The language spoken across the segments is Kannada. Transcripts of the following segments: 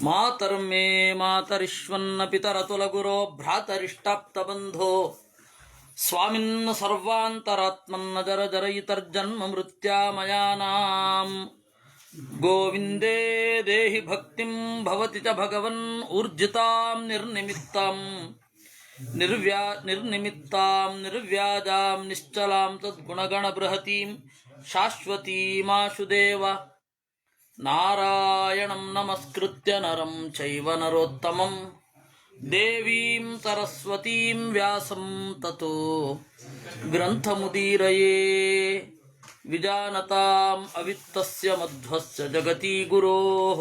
ಮಾತರ್ಮೇ ಮಾತರಿಶ್ವನ್ನ ಪಿತರತುಲಗುರೋ ಭ್ರಾತರಿಷ್ಟಾಪ್ತಬಂಧೋ ಸ್ವಾಮಿನ್ನ ಸರ್ವಾಂತರಾತ್ಮನ್ನ ಜರ ಜರಯಿತರ್ಜನ್ಮ ಮೃತ್ಯಾಮಯಾನಾಂ ಗೋವಿಂದೇ ದೇಹಿ ಭಕ್ತಿಂ ಭವತಿ ಚ ಭಗವನ್ ಊರ್ಜಿತಾಂ ನಿರ್ನಿಮಿತ್ತಾಂ ನಿರ್ವ್ಯಾಜಾಂ ನಿಶ್ಚಲಾಂ ತದ್ಗುಣಗಣ ಬೃಹತೀಂ ಶಾಶ್ವತೀಮಾಶು ದೇವ ನಾರಾಯಣಂ ನಮಸ್ಕೃತ್ಯ ನರಂ ಚೈವ ನರೋತ್ತಮಂ ದೇವೀಂ ಸರಸ್ವತೀಂ ವ್ಯಾಸಂ ತತೋ ಗ್ರಂಥಮುದೀರಯೇ ವಿಜಾನತಾಂ ಅವಿತ್ತಸ್ಯ ಮಧ್ವಸ್ಯ ಜಗತಿ ಗುರೋಃ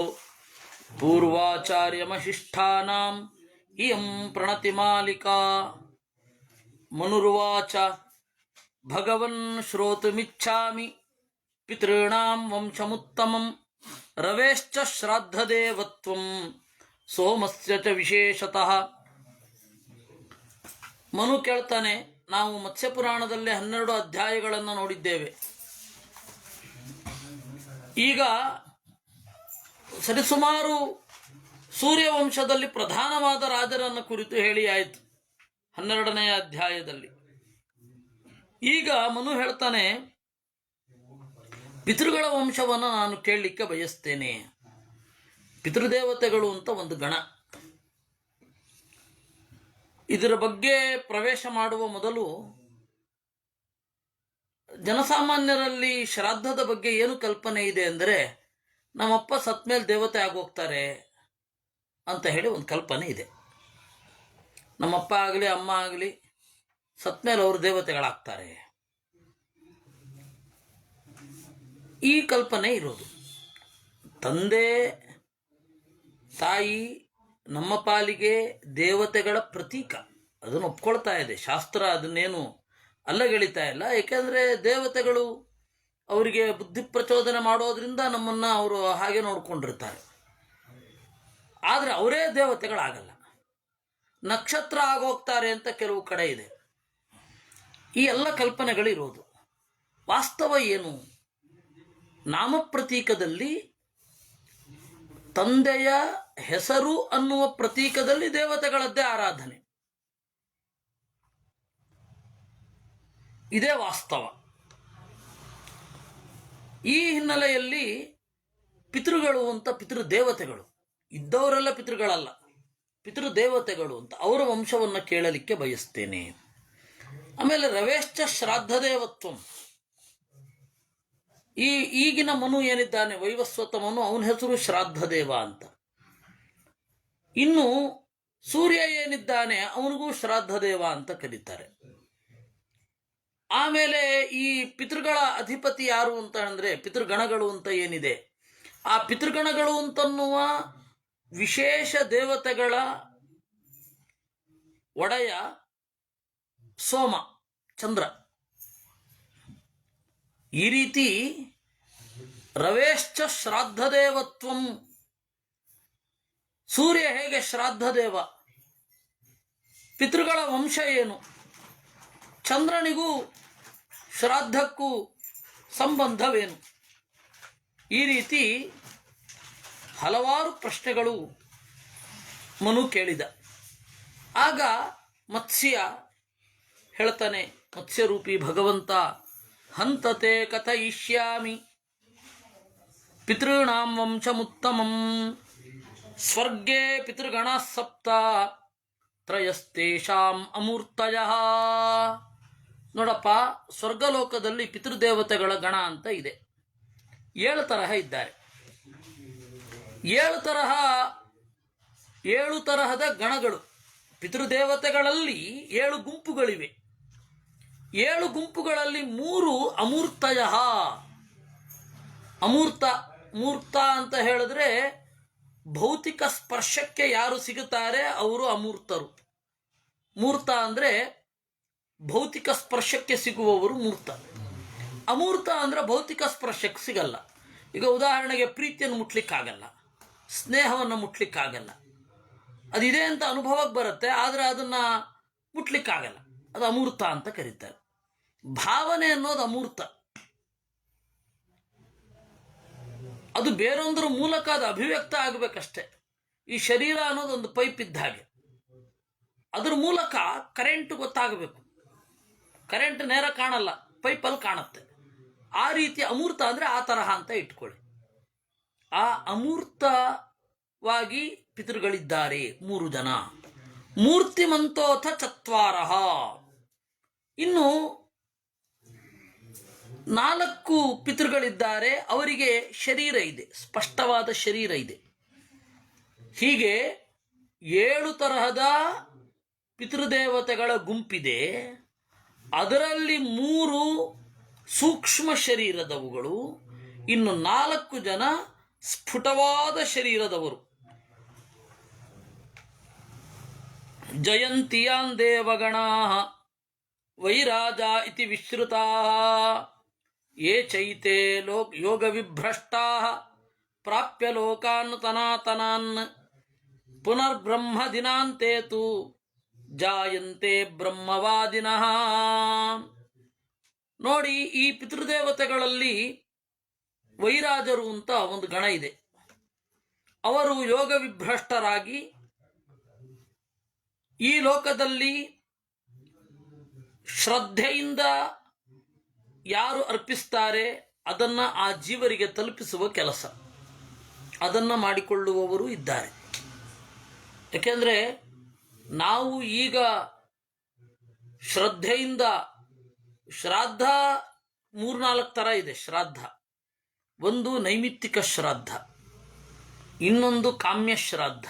ಪೂರ್ವಾಚಾರ್ಯಮಶಿಷ್ಠಾನಾಂ ಇಯಂ ಪ್ರಣತಿಮಾಲಿಕಾ ಮನುರ್ವಾಚ ಭಗವನ್ ಶ್ರೋತುಮಿಚ್ಛಾಮಿ ಪಿತॄಣಾಂ ವಂಶಮುತ್ತಮಂ ರವೇಶ್ಚ ಶ್ರಾದ್ದದೇವತ್ವಂ ಸೋಮಸ್ಯ ಚ ವಿಶೇಷತಃ. ಮನು ಕೇಳ್ತಾನೆ, ನಾವು ಮತ್ಸ್ಯಪುರಾಣದಲ್ಲಿ 12 ಅಧ್ಯಾಯಗಳನ್ನು ನೋಡಿದ್ದೇವೆ. ಈಗ ಸರಿಸುಮಾರು ಸೂರ್ಯವಂಶದಲ್ಲಿ ಪ್ರಧಾನವಾದ ರಾಜರನ್ನು ಕುರಿತು ಹೇಳಿ ಆಯಿತು 12ನೇ ಅಧ್ಯಾಯದಲ್ಲಿ. ಈಗ ಮನು ಹೇಳ್ತಾನೆ, ಪಿತೃಗಳ ವಂಶವನ್ನು ನಾನು ಕೇಳಲಿಕ್ಕೆ ಬಯಸ್ತೇನೆ. ಪಿತೃದೇವತೆಗಳು ಅಂತ ಒಂದು ಗಣ. ಇದರ ಬಗ್ಗೆ ಪ್ರವೇಶ ಮಾಡುವ ಮೊದಲು ಜನಸಾಮಾನ್ಯರಲ್ಲಿ ಶ್ರಾದ್ದದ ಬಗ್ಗೆ ಏನು ಕಲ್ಪನೆ ಇದೆ ಅಂದರೆ, ನಮ್ಮಪ್ಪ ಸತ್ ಮೇಲೆ ದೇವತೆ ಆಗೋಗ್ತಾರೆ ಅಂತ ಹೇಳಿ ಒಂದು ಕಲ್ಪನೆ ಇದೆ. ನಮ್ಮಪ್ಪ ಆಗಲಿ ಅಮ್ಮ ಆಗಲಿ ಸತ್ ಮೇಲೆ ಅವರು ದೇವತೆಗಳಾಗ್ತಾರೆ, ಈ ಕಲ್ಪನೆ ಇರೋದು. ತಂದೆ ತಾಯಿ ನಮ್ಮ ಪಾಲಿಗೆ ದೇವತೆಗಳ ಪ್ರತೀಕ, ಅದನ್ನು ಒಪ್ಕೊಳ್ತಾ ಇದೆ ಶಾಸ್ತ್ರ, ಅದನ್ನೇನು ಅಲ್ಲಗೆಳಿತಾ ಇಲ್ಲ. ಏಕೆಂದರೆ ದೇವತೆಗಳು ಅವರಿಗೆ ಬುದ್ಧಿ ಪ್ರಚೋದನೆ ಮಾಡೋದ್ರಿಂದ ನಮ್ಮನ್ನು ಅವರು ಹಾಗೆ ನೋಡ್ಕೊಂಡಿರ್ತಾರೆ. ಆದರೆ ಅವರೇ ದೇವತೆಗಳಾಗಲ್ಲ, ನಕ್ಷತ್ರ ಆಗೋಗ್ತಾರೆ ಅಂತ ಕೆಲವು ಕಡೆ ಇದೆ. ಈ ಎಲ್ಲ ಕಲ್ಪನೆಗಳಿರೋದು. ವಾಸ್ತವ ಏನು? ನಾಮಪ್ರತೀಕದಲ್ಲಿ ತಂದೆಯ ಹೆಸರು ಅನ್ನುವ ಪ್ರತೀಕದಲ್ಲಿ ದೇವತೆಗಳದ್ದೇ ಆರಾಧನೆ, ಇದೇ ವಾಸ್ತವ. ಈ ಹಿನ್ನೆಲೆಯಲ್ಲಿ ಪಿತೃಗಳು ಅಂತ ಪಿತೃದೇವತೆಗಳು, ಇದ್ದವರೆಲ್ಲ ಪಿತೃಗಳಲ್ಲ, ಪಿತೃದೇವತೆಗಳು ಅಂತ ಅವರ ವಂಶವನ್ನು ಕೇಳಲಿಕ್ಕೆ ಬಯಸ್ತೇನೆ. ಆಮೇಲೆ ರವೇಶ್ಚ ಶ್ರಾದ್ದದೇವತ್ವಂ, ಈಗಿನ ಮನು ಏನಿದ್ದಾನೆ ವೈವಸ್ವತ ಮನು, ಅವನ ಹೆಸರು ಶ್ರಾದ್ದದೇವ ಅಂತ. ಇನ್ನು ಸೂರ್ಯ ಏನಿದ್ದಾನೆ ಅವನಿಗೂ ಶ್ರಾದ್ದದೇವ ಅಂತ ಕರೀತಾರೆ. ಆಮೇಲೆ ಈ ಪಿತೃಗಳ ಅಧಿಪತಿ ಯಾರು ಅಂತ ಅಂದರೆ, ಪಿತೃಗಣಗಳು ಅಂತ ಏನಿದೆ, ಆ ಪಿತೃಗಣಗಳು ಅಂತನ್ನುವ ವಿಶೇಷ ದೇವತೆಗಳ ಒಡೆಯ ಸೋಮ, ಚಂದ್ರ. ಈ ರೀತಿ ರವೇಶ್ಚ ಶ್ರಾದ್ದದೇವತ್ವಂ, ಸೂರ್ಯ ಹೇಗೆ ಶ್ರಾದ್ದದೇವ, ಪಿತೃಗಳ ವಂಶ ಏನು, ಚಂದ್ರನಿಗೂ ಶ್ರಾದ್ದಕ್ಕೂ ಸಂಬಂಧವೇನು, ಈ ರೀತಿ ಹಲವಾರು ಪ್ರಶ್ನೆಗಳು ಮನು ಕೇಳಿದ. ಆಗ ಮತ್ಸ್ಯ ಹೇಳ್ತಾನೆ, ಮತ್ಸ್ಯರೂಪಿ ಭಗವಂತ, ಹಂತತೆ ಕಥಯಿಷ್ಯಾಮಿ ಪಿತॄಣಾಂ ವಂಶಮುತ್ತಮಂ ಸ್ವರ್ಗೇ ಪಿತೃಗಣ ಸಪ್ತ ತ್ರಯಸ್ತೇಷಾಂ ಅಮೂರ್ತಯಃ. ನೋಡಪ್ಪ, ಸ್ವರ್ಗಲೋಕದಲ್ಲಿ ಪಿತೃದೇವತೆಗಳ ಗಣ ಅಂತ ಇದೆ. 7 ತರಹ ಇದ್ದಾರೆ. 7 ತರಹದ ಗಣಗಳು. ಪಿತೃದೇವತೆಗಳಲ್ಲಿ 7 ಗುಂಪುಗಳಿವೆ. 7 ಗುಂಪುಗಳಲ್ಲಿ 3 ಅಮೂರ್ತಯ. ಮೂರ್ತ ಅಂತ ಹೇಳಿದ್ರೆ ಭೌತಿಕ ಸ್ಪರ್ಶಕ್ಕೆ ಯಾರು ಸಿಗುತ್ತಾರೆ ಅವರು ಅಮೂರ್ತರು. ಮೂರ್ತ ಅಂದರೆ ಭೌತಿಕ ಸ್ಪರ್ಶಕ್ಕೆ ಸಿಗುವವರು ಮೂರ್ತ. ಅಮೂರ್ತ ಅಂದರೆ ಭೌತಿಕ ಸ್ಪರ್ಶಕ್ಕೆ ಸಿಗಲ್ಲ. ಈಗ ಉದಾಹರಣೆಗೆ ಪ್ರೀತಿಯನ್ನು ಮುಟ್ಲಿಕ್ಕಾಗಲ್ಲ, ಸ್ನೇಹವನ್ನು ಮುಟ್ಲಿಕ್ಕಾಗಲ್ಲ. ಅದಿದೆ ಅಂತ ಅನುಭವಕ್ಕೆ ಬರುತ್ತೆ, ಆದರೆ ಅದನ್ನು ಮುಟ್ಲಿಕ್ಕಾಗಲ್ಲ. ಅದು ಅಮೂರ್ತ ಅಂತ ಕರೀತಾರೆ. ಭಾವನೆ ಅನ್ನೋದು ಅಮೂರ್ತ, ಅದು ಬೇರೊಂದರ ಮೂಲಕ ಅದು ಅಭಿವ್ಯಕ್ತ ಆಗಬೇಕಷ್ಟೆ. ಈ ಶರೀರ ಅನ್ನೋದೊಂದು ಪೈಪ್ ಇದ್ದ ಹಾಗೆ, ಅದ್ರ ಮೂಲಕ ಕರೆಂಟ್ ಗೊತ್ತಾಗಬೇಕು. ಕರೆಂಟ್ ನೇರ ಕಾಣಲ್ಲ, ಪೈಪಲ್ಲಿ ಕಾಣುತ್ತೆ. ಆ ರೀತಿ ಅಮೂರ್ತ ಅಂದರೆ ಆ ತರಹ ಅಂತ ಇಟ್ಕೊಳ್ಳಿ. ಆ ಅಮೂರ್ತವಾಗಿ ಪಿತೃಗಳಿದ್ದಾರೆ 3 ಜನ. ಮೂರ್ತಿಮಂತೋಥ ಚತ್ವಾರಃ. ಇನ್ನು 4 ಪಿತೃಗಳಿದ್ದಾರೆ, ಅವರಿಗೆ ಶರೀರ ಇದೆ, ಸ್ಪಷ್ಟವಾದ ಶರೀರ ಇದೆ. ಹೀಗೆ 7 ತರಹದ ಪಿತೃದೇವತೆಗಳ ಗುಂಪಿದೆ. ಅದರಲ್ಲಿ 3 ಸೂಕ್ಷ್ಮ ಶರೀರದವುಗಳು, ಇನ್ನು 4 ಜನ ಸ್ಫುಟವಾದ ಶರೀರದವರು. ಜಯಂತಿಯಾನ್ ದೇವಗಣಾ ವೈರಾಜ ಇತಿ ವಿಶ್ರುತಾ ಯೇ ಚೈತೆ ಯೋಗ ವಿಭ್ರಷ್ಟಾ ಪ್ರಾಪ್ಯ ಲೋಕಾನ್ ತನಾತನಾನ್ ಪುನರ್ಬ್ರಹ್ಮ ದಿನಾಂತೇತು ಜಾಯಂತೆ ಬ್ರಹ್ಮವಾದಿನಃ. ನೋಡಿ, ಈ ಪಿತೃದೇವತೆಗಳಲ್ಲಿ ವೈರಾಜರು ಅಂತ ಒಂದು ಗಣ ಇದೆ. ಅವರು ಯೋಗ ವಿಭ್ರಷ್ಟರಾಗಿ ಈ ಲೋಕದಲ್ಲಿ ಶ್ರದ್ಧೆಯಿಂದ ಯಾರು ಅರ್ಪಿಸ್ತಾರೆ ಅದನ್ನ ಆ ಜೀವರಿಗೆ ತಲುಪಿಸುವ ಕೆಲಸ ಅದನ್ನ ಮಾಡಿಕೊಳ್ಳುವವರು ಇದ್ದಾರೆ. ಯಾಕೆಂದ್ರೆ ನಾವು ಈಗ ಶ್ರದ್ಧೆಯಿಂದ ಶ್ರಾದ್ದ 3-4 ಥರ ಇದೆ. ಶ್ರಾದ್ದ ಒಂದು ನೈಮಿತ್ತಿಕ ಶ್ರಾದ್ದ, ಇನ್ನೊಂದು ಕಾಮ್ಯ ಶ್ರಾದ್ದ,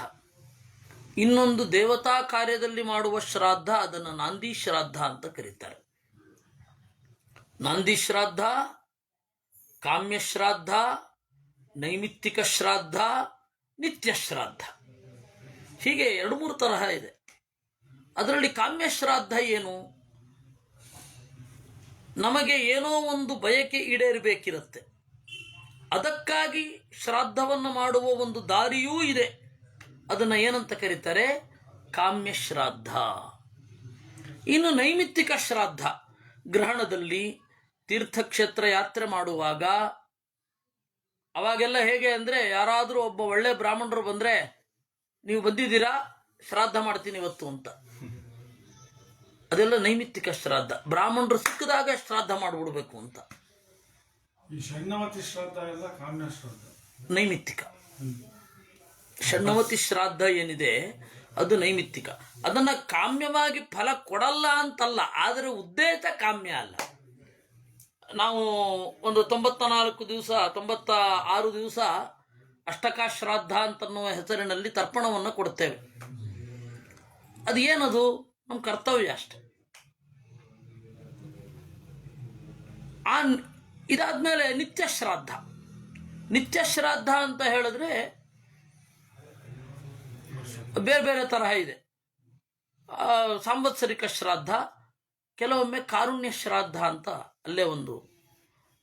ಇನ್ನೊಂದು ದೇವತಾ ಕಾರ್ಯದಲ್ಲಿ ಮಾಡುವ ಶ್ರಾದ್ದ, ಅದನ್ನು ನಾಂದಿ ಶ್ರಾದ್ದ ಅಂತ ಕರೀತಾರೆ. ನಾಂದಿ ಶ್ರಾದ್ದ, ಕಾಮ್ಯ ಶ್ರಾದ್ದ, ನೈಮಿತ್ತಿಕ ಶ್ರಾದ್ದ, ನಿತ್ಯ ಶ್ರಾದ್ದ, ಹೀಗೆ 2-3 ತರಹ ಇದೆ. ಅದರಲ್ಲಿ ಕಾಮ್ಯ ಶ್ರಾದ್ದ ಏನು? ನಮಗೆ ಏನೋ ಒಂದು ಬಯಕೆ ಈಡೇರಬೇಕಿರುತ್ತೆ, ಅದಕ್ಕಾಗಿ ಶ್ರಾದ್ದವನ್ನು ಮಾಡುವ ಒಂದು ದಾರಿಯೂ ಇದೆ. ಅದನ್ನು ಏನಂತ ಕರೀತಾರೆ? ಕಾಮ್ಯ ಶ್ರಾದ್ದ. ಇನ್ನು ನೈಮಿತ್ತಿಕ ಶ್ರಾದ್ದ, ಗ್ರಹಣದಲ್ಲಿ ತೀರ್ಥಕ್ಷೇತ್ರ ಯಾತ್ರೆ ಮಾಡುವಾಗ ಅವಾಗೆಲ್ಲ ಹೇಗೆ ಅಂದರೆ, ಯಾರಾದರೂ ಒಬ್ಬ ಒಳ್ಳೆ ಬ್ರಾಹ್ಮಣರು ಬಂದರೆ, ನೀವು ಬಂದಿದ್ದೀರಾ, ಶ್ರಾದ್ದ ಮಾಡ್ತೀನಿ ಇವತ್ತು ಅಂತ. ಅದೆಲ್ಲ ನೈಮಿತ್ತಿಕ ಶ್ರಾದ್ದ. ಬ್ರಾಹ್ಮಣರು ಸಿಕ್ಕಿದಾಗ ಶ್ರಾದ್ದ ಮಾಡಿಬಿಡ್ಬೇಕು ಅಂತ. ನೈಮಿತ್ತಿಕ. ಷಣ್ಣವತಿ ಶ್ರಾದ್ದ ಏನಿದೆ ಅದು ನೈಮಿತ್ತಿಕ. ಅದನ್ನ ಕಾಮ್ಯವಾಗಿ ಫಲ ಕೊಡಲ್ಲ ಅಂತಲ್ಲ, ಆದರೆ ಉದ್ದೇಶ ಕಾಮ್ಯ ಅಲ್ಲ. ನಾವು ಒಂದು 94 ದಿವಸ 96 ದಿವಸ ಅಷ್ಟಕ ಶ್ರಾದ್ದ ಅಂತನ್ನುವ ಹೆಸರಿನಲ್ಲಿ ತರ್ಪಣವನ್ನು ಕೊಡ್ತೇವೆ. ಅದು ಏನದು? ನಮ್ಮ ಕರ್ತವ್ಯ ಅಷ್ಟೆ. ಇದಾದ್ಮೇಲೆ ನಿತ್ಯ ಶ್ರಾದ್ದ. ನಿತ್ಯ ಶ್ರಾದ್ದ ಅಂತ ಹೇಳಿದ್ರೆ ಬೇರೆ ಬೇರೆ ತರಹ ಇದೆ. ಸಾಂವತ್ಸರಿಕ ಶ್ರಾದ್ದ, ಕೆಲವೊಮ್ಮೆ ಕಾರುಣ್ಯ ಶ್ರಾದ್ದ ಅಂತ ಅಲ್ಲೇ ಒಂದು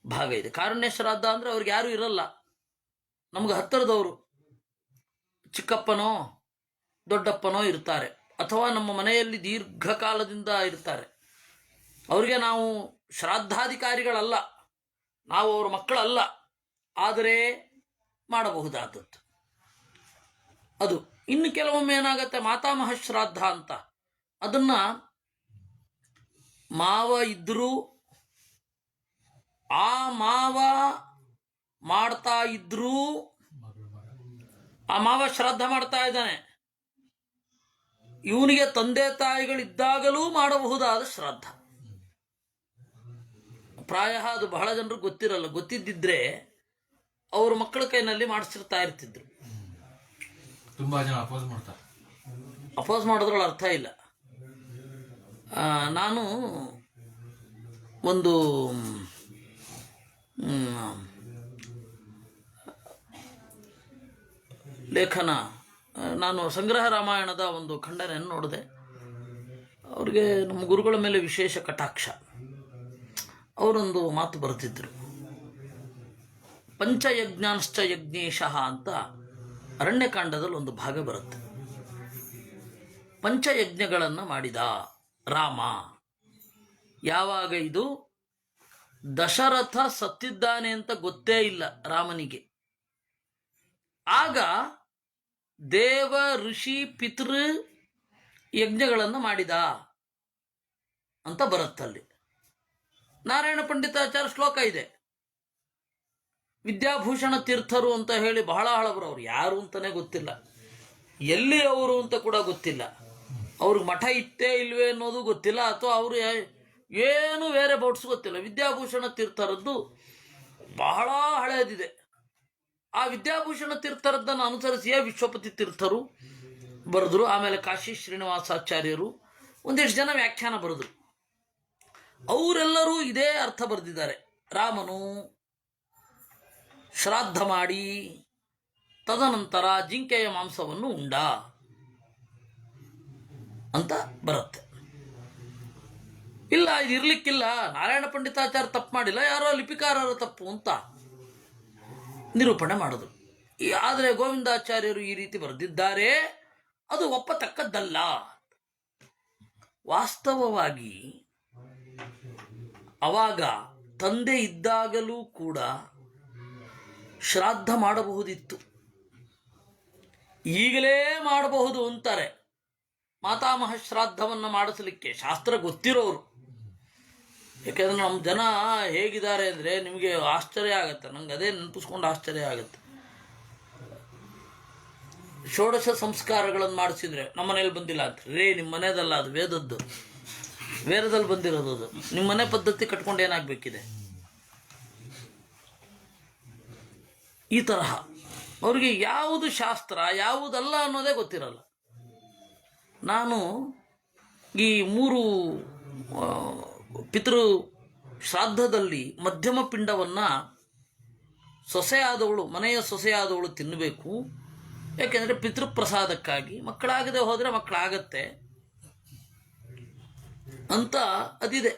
ಭಾಗ ಇದೆ. ಕಾರುಣ್ಯ ಶ್ರಾದ್ದ ಅಂದರೆ ಅವ್ರಿಗೆ ಯಾರೂ ಇರಲ್ಲ, ನಮ್ಗೆ ಹತ್ತಿರದವರು ಚಿಕ್ಕಪ್ಪನೋ ದೊಡ್ಡಪ್ಪನೋ ಇರ್ತಾರೆ, ಅಥವಾ ನಮ್ಮ ಮನೆಯಲ್ಲಿ ದೀರ್ಘಕಾಲದಿಂದ ಇರ್ತಾರೆ. ಅವ್ರಿಗೆ ನಾವು ಶ್ರಾದ್ದಾಧಿಕಾರಿಗಳಲ್ಲ, ನಾವು ಅವ್ರ ಮಕ್ಕಳಲ್ಲ, ಆದರೆ ಮಾಡಬಹುದಾದದ್ದು ಅದು. ಇನ್ನು ಕೆಲವೊಮ್ಮೆ ಏನಾಗುತ್ತೆ, ಮಾತಾಮಹ ಶ್ರಾದ್ದ ಅಂತ. ಅದನ್ನ ಮಾವ ಇದ್ರೂ, ಆ ಮಾವ ಮಾಡ್ತಾ ಇದ್ರೂ, ಆ ಮಾವ ಶ್ರಾದ್ದ ಮಾಡ್ತಾ ಇದ್ದಾನೆ, ಇವನಿಗೆ ತಂದೆ ತಾಯಿಗಳಿದ್ದಾಗಲೂ ಮಾಡಬಹುದಾದ ಶ್ರಾದ್ದ. ಪ್ರಾಯ ಅದು ಬಹಳ ಜನರು ಗೊತ್ತಿರಲ್ಲ. ಗೊತ್ತಿದ್ದಿದ್ರೆ ಅವ್ರ ಮಕ್ಕಳ ಕೈನಲ್ಲಿ ಮಾಡಿಸಿರ್ತಾ ಇರ್ತಿದ್ರು. ತುಂಬಾ ಜನ ಅಪೋಸ್ ಮಾಡ್ತಾರೆ. ಅಪೋಸ್ ಮಾಡೋದ್ರಲ್ಲಿ ಅರ್ಥ ಇಲ್ಲ. ನಾನು ಒಂದು ಲೇಖನ, ನಾನು ಸಂಗ್ರಹ ರಾಮಾಯಣದ ಒಂದು ಖಂಡನೆಯನ್ನು ನೋಡಿದೆ. ಅವ್ರಿಗೆ ನಮ್ಮ ಗುರುಗಳ ಮೇಲೆ ವಿಶೇಷ ಕಟಾಕ್ಷ. ಅವರೊಂದು ಮಾತು ಬರೆದಿದ್ದರು, ಪಂಚಯಜ್ಞಾಂಶ್ಚ ಯಜ್ಞೇಶಃ ಅಂತ ಅರಣ್ಯಕಾಂಡದಲ್ಲಿ ಒಂದು ಭಾಗ ಬರುತ್ತೆ. ಪಂಚಯಜ್ಞಗಳನ್ನು ಮಾಡಿದ ರಾಮ. ಯಾವಾಗ? ಇದು ದಶರಥ ಸತ್ತಿದ್ದಾನೆ ಅಂತ ಗೊತ್ತೇ ಇಲ್ಲ ರಾಮನಿಗೆ. ಆಗ ದೇವ ಋಷಿ ಪಿತೃ ಯಜ್ಞಗಳನ್ನು ಮಾಡಿದ ಅಂತ ಬರುತ್ತಲ್ಲಿ. ನಾರಾಯಣ ಪಂಡಿತಾಚಾರ್ಯ ಶ್ಲೋಕ ಇದೆ. ವಿದ್ಯಾಭೂಷಣ ತೀರ್ಥರು ಅಂತ ಹೇಳಿ ಬಹಳ ಹಳಬರು, ಅವ್ರು ಯಾರು ಅಂತಾನೆ ಗೊತ್ತಿಲ್ಲ, ಎಲ್ಲಿ ಅವರು ಅಂತ ಕೂಡ ಗೊತ್ತಿಲ್ಲ, ಅವ್ರಿಗೆ ಮಠ ಇತ್ತೇ ಇಲ್ವೇ ಅನ್ನೋದು ಗೊತ್ತಿಲ್ಲ, ಅಥವಾ ಅವರು ಏನು ಬೇರೆ ಬೌಟ್ಸ್ ಗೊತ್ತಿಲ್ಲ. ವಿದ್ಯಾಭೂಷಣ ತೀರ್ಥರದ್ದು ಬಹಳ ಹಳೆಯದಿದೆ. ಆ ವಿದ್ಯಾಭೂಷಣ ತೀರ್ಥರದ್ದನ್ನು ಅನುಸರಿಸಿಯೇ ವಿಶ್ವಪತಿ ತೀರ್ಥರು ಬರೆದ್ರು. ಆಮೇಲೆ ಕಾಶಿ ಶ್ರೀನಿವಾಸಾಚಾರ್ಯರು, ಒಂದಿಷ್ಟು ಜನ ವ್ಯಾಖ್ಯಾನ ಬರೆದ್ರು. ಅವರೆಲ್ಲರೂ ಇದೇ ಅರ್ಥ ಬರೆದಿದ್ದಾರೆ. ರಾಮನು ಶ್ರಾದ್ದ ಮಾಡಿ ತದನಂತರ ಜಿಂಕೆಯ ಮಾಂಸವನ್ನು ಉಂಡ ಅಂತ ಬರುತ್ತೆ. ಇಲ್ಲ, ಇದು ಇರ್ಲಿಕ್ಕಿಲ್ಲ, ನಾರಾಯಣ ಪಂಡಿತಾಚಾರ್ಯ ತಪ್ಪು ಮಾಡಿಲ್ಲ, ಯಾರೋ ಲಿಪಿಕಾರರ ತಪ್ಪು ಅಂತ ನಿರೂಪಣೆ ಮಾಡಿದ್ರು. ಆದರೆ ಗೋವಿಂದಾಚಾರ್ಯರು ಈ ರೀತಿ ಬರೆದಿದ್ದಾರೆ, ಅದು ಒಪ್ಪತಕ್ಕದ್ದಲ್ಲ. ವಾಸ್ತವವಾಗಿ ಅವಾಗ ತಂದೆ ಇದ್ದಾಗಲೂ ಕೂಡ ಶ್ರಾದ್ದ ಮಾಡಬಹುದಿತ್ತು, ಈಗಲೇ ಮಾಡಬಹುದು ಅಂತಾರೆ. ಮಾತಾಮಹ ಶ್ರಾದ್ದವನ್ನು ಮಾಡಿಸಲಿಕ್ಕೆ ಶಾಸ್ತ್ರ ಗೊತ್ತಿರೋರು. ಯಾಕೆಂದರೆ ನಮ್ಮ ಜನ ಹೇಗಿದ್ದಾರೆ ಅಂದರೆ ನಿಮಗೆ ಆಶ್ಚರ್ಯ ಆಗುತ್ತೆ. ನಂಗೆ ಅದೇ ನೆನಪಿಸ್ಕೊಂಡು ಆಶ್ಚರ್ಯ ಆಗುತ್ತೆ. ಷೋಡಶ ಸಂಸ್ಕಾರಗಳನ್ನು ಮಾಡಿಸಿದ್ರೆ ನಮ್ಮ ಮನೇಲಿ ಬಂದಿಲ್ಲ ಅಂತ ರೇ, ನಿಮ್ಮ ಮನೆಯದಲ್ಲ, ಅದು ವೇದದ್ದು, ವೇದದಲ್ಲಿ ಬಂದಿರೋದು ಅದು. ನಿಮ್ಮ ಮನೆ ಪದ್ಧತಿ ಕಟ್ಕೊಂಡು ಏನಾಗಬೇಕಿದೆ? ಈ ತರಹ ಅವ್ರಿಗೆ ಯಾವುದು ಶಾಸ್ತ್ರ ಯಾವುದಲ್ಲ ಅನ್ನೋದೇ ಗೊತ್ತಿರಲ್ಲ. ನಾನು ಈ 3 ಪಿತೃ ಶ್ರಾದ್ದದಲ್ಲಿ ಮಧ್ಯಮ ಪಿಂಡವನ್ನು ಸೊಸೆಯಾದವಳು, ಮನೆಯ ಸೊಸೆಯಾದವಳು ತಿನ್ನಬೇಕು. ಯಾಕೆಂದರೆ ಪಿತೃಪ್ರಸಾದಕ್ಕಾಗಿ, ಮಕ್ಕಳಾಗದೆ ಹೋದರೆ ಮಕ್ಕಳಾಗತ್ತೆ ಅಂತ ಅದಿದೆ.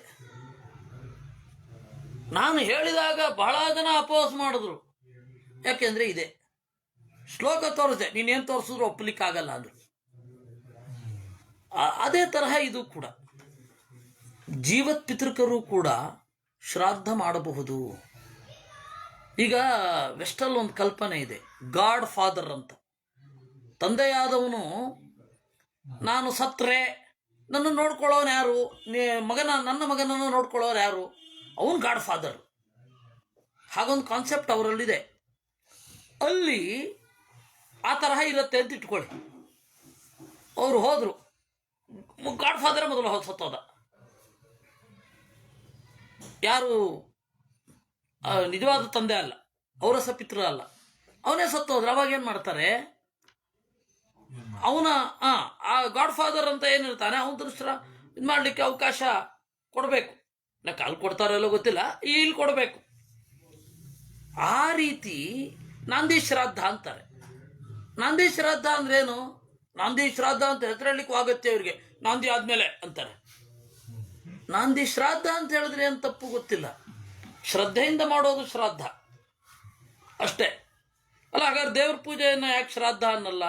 ನಾನು ಹೇಳಿದಾಗ ಬಹಳ ಜನ ಅಪೋಸ್ ಮಾಡಿದ್ರು. ಯಾಕೆಂದರೆ ಇದೆ ಶ್ಲೋಕ ತೋರಿಸಿದೆ, ನೀನೇನು ತೋರಿಸಿದ್ರು ಒಪ್ಪಲಿಕ್ಕಾಗಲ್ಲ ಅಂದರು. ಅದೇ ತರಹ ಇದು ಕೂಡ ಜೀವತ್ ಪಿತೃಕರು ಕೂಡ ಶ್ರಾದ್ದ ಮಾಡಬಹುದು. ಈಗ ವೆಸ್ಟಲ್ಲಿ ಒಂದು ಕಲ್ಪನೆ ಇದೆ, ಗಾಡ್ ಫಾದರ್ ಅಂತ. ತಂದೆಯಾದವನು ನಾನು ಸತ್ರೆ ನನ್ನ ನೋಡ್ಕೊಳ್ಳೋನು ಯಾರು? ನನ್ನ ಮಗನನ್ನು ನೋಡ್ಕೊಳ್ಳೋರು ಯಾರು? ಅವನು ಗಾಡ್ ಫಾದರ್. ಹಾಗೊಂದು ಕಾನ್ಸೆಪ್ಟ್ ಅವರಲ್ಲಿದೆ. ಅಲ್ಲಿ ಆ ತರಹ ಇರುತ್ತೆ ಅಂತ ಇಟ್ಕೊಳ್ಳಿ. ಅವರು ಹೋದರು, ಗಾಡ್ ಫಾದರ್ ಮೊದಲು ಸತ್ತೋದ. ಯಾರು ನಿಜವಾದ ತಂದೆ ಅಲ್ಲ, ಅವರ ಸಪಿತೃ ಅಲ್ಲ, ಅವನೇ ಸತ್ತೋದ್ರೆ ಅವಾಗ ಏನು ಮಾಡ್ತಾರೆ? ಅವನ ಆ ಗಾಡ್ ಫಾದರ್ ಅಂತ ಏನಿರ್ತಾನೆ ಅವನ ದೃಶ್ಯ ಇದು ಮಾಡಲಿಕ್ಕೆ ಅವಕಾಶ ಕೊಡಬೇಕು. ಇಲ್ಲ ಅಲ್ಲಿ ಕೊಡ್ತಾರೋ ಎಲ್ಲೋ ಗೊತ್ತಿಲ್ಲ, ಇಲ್ಲಿ ಕೊಡಬೇಕು. ಆ ರೀತಿ ನಾಂದಿ ಶ್ರಾದ್ದ ಅಂತಾರೆ. ನಾಂದಿ ಶ್ರಾದ್ದ ಅಂದ್ರೇನು? ನಾಂದಿ ಶ್ರಾದ್ದ ಅಂತ ಹೆಸರೇಳಲಿಕ್ಕೂ ಆಗತ್ತೆ ಅವ್ರಿಗೆ, ನಾಂದಿ ಆದಮೇಲೆ ಅಂತಾರೆ. ನಾಂದಿ ಶ್ರಾದ್ದ ಅಂತ ಹೇಳಿದ್ರೆ ಏನು ತಪ್ಪು ಗೊತ್ತಿಲ್ಲ, ಶ್ರದ್ಧೆಯಿಂದ ಮಾಡೋದು ಶ್ರಾದ್ದ ಅಷ್ಟೇ ಅಲ್ಲ. ಹಾಗಾದ್ರೆ ದೇವ್ರ ಪೂಜೆಯನ್ನು ಯಾಕೆ ಶ್ರಾದ್ದ ಅನ್ನಲ್ಲ?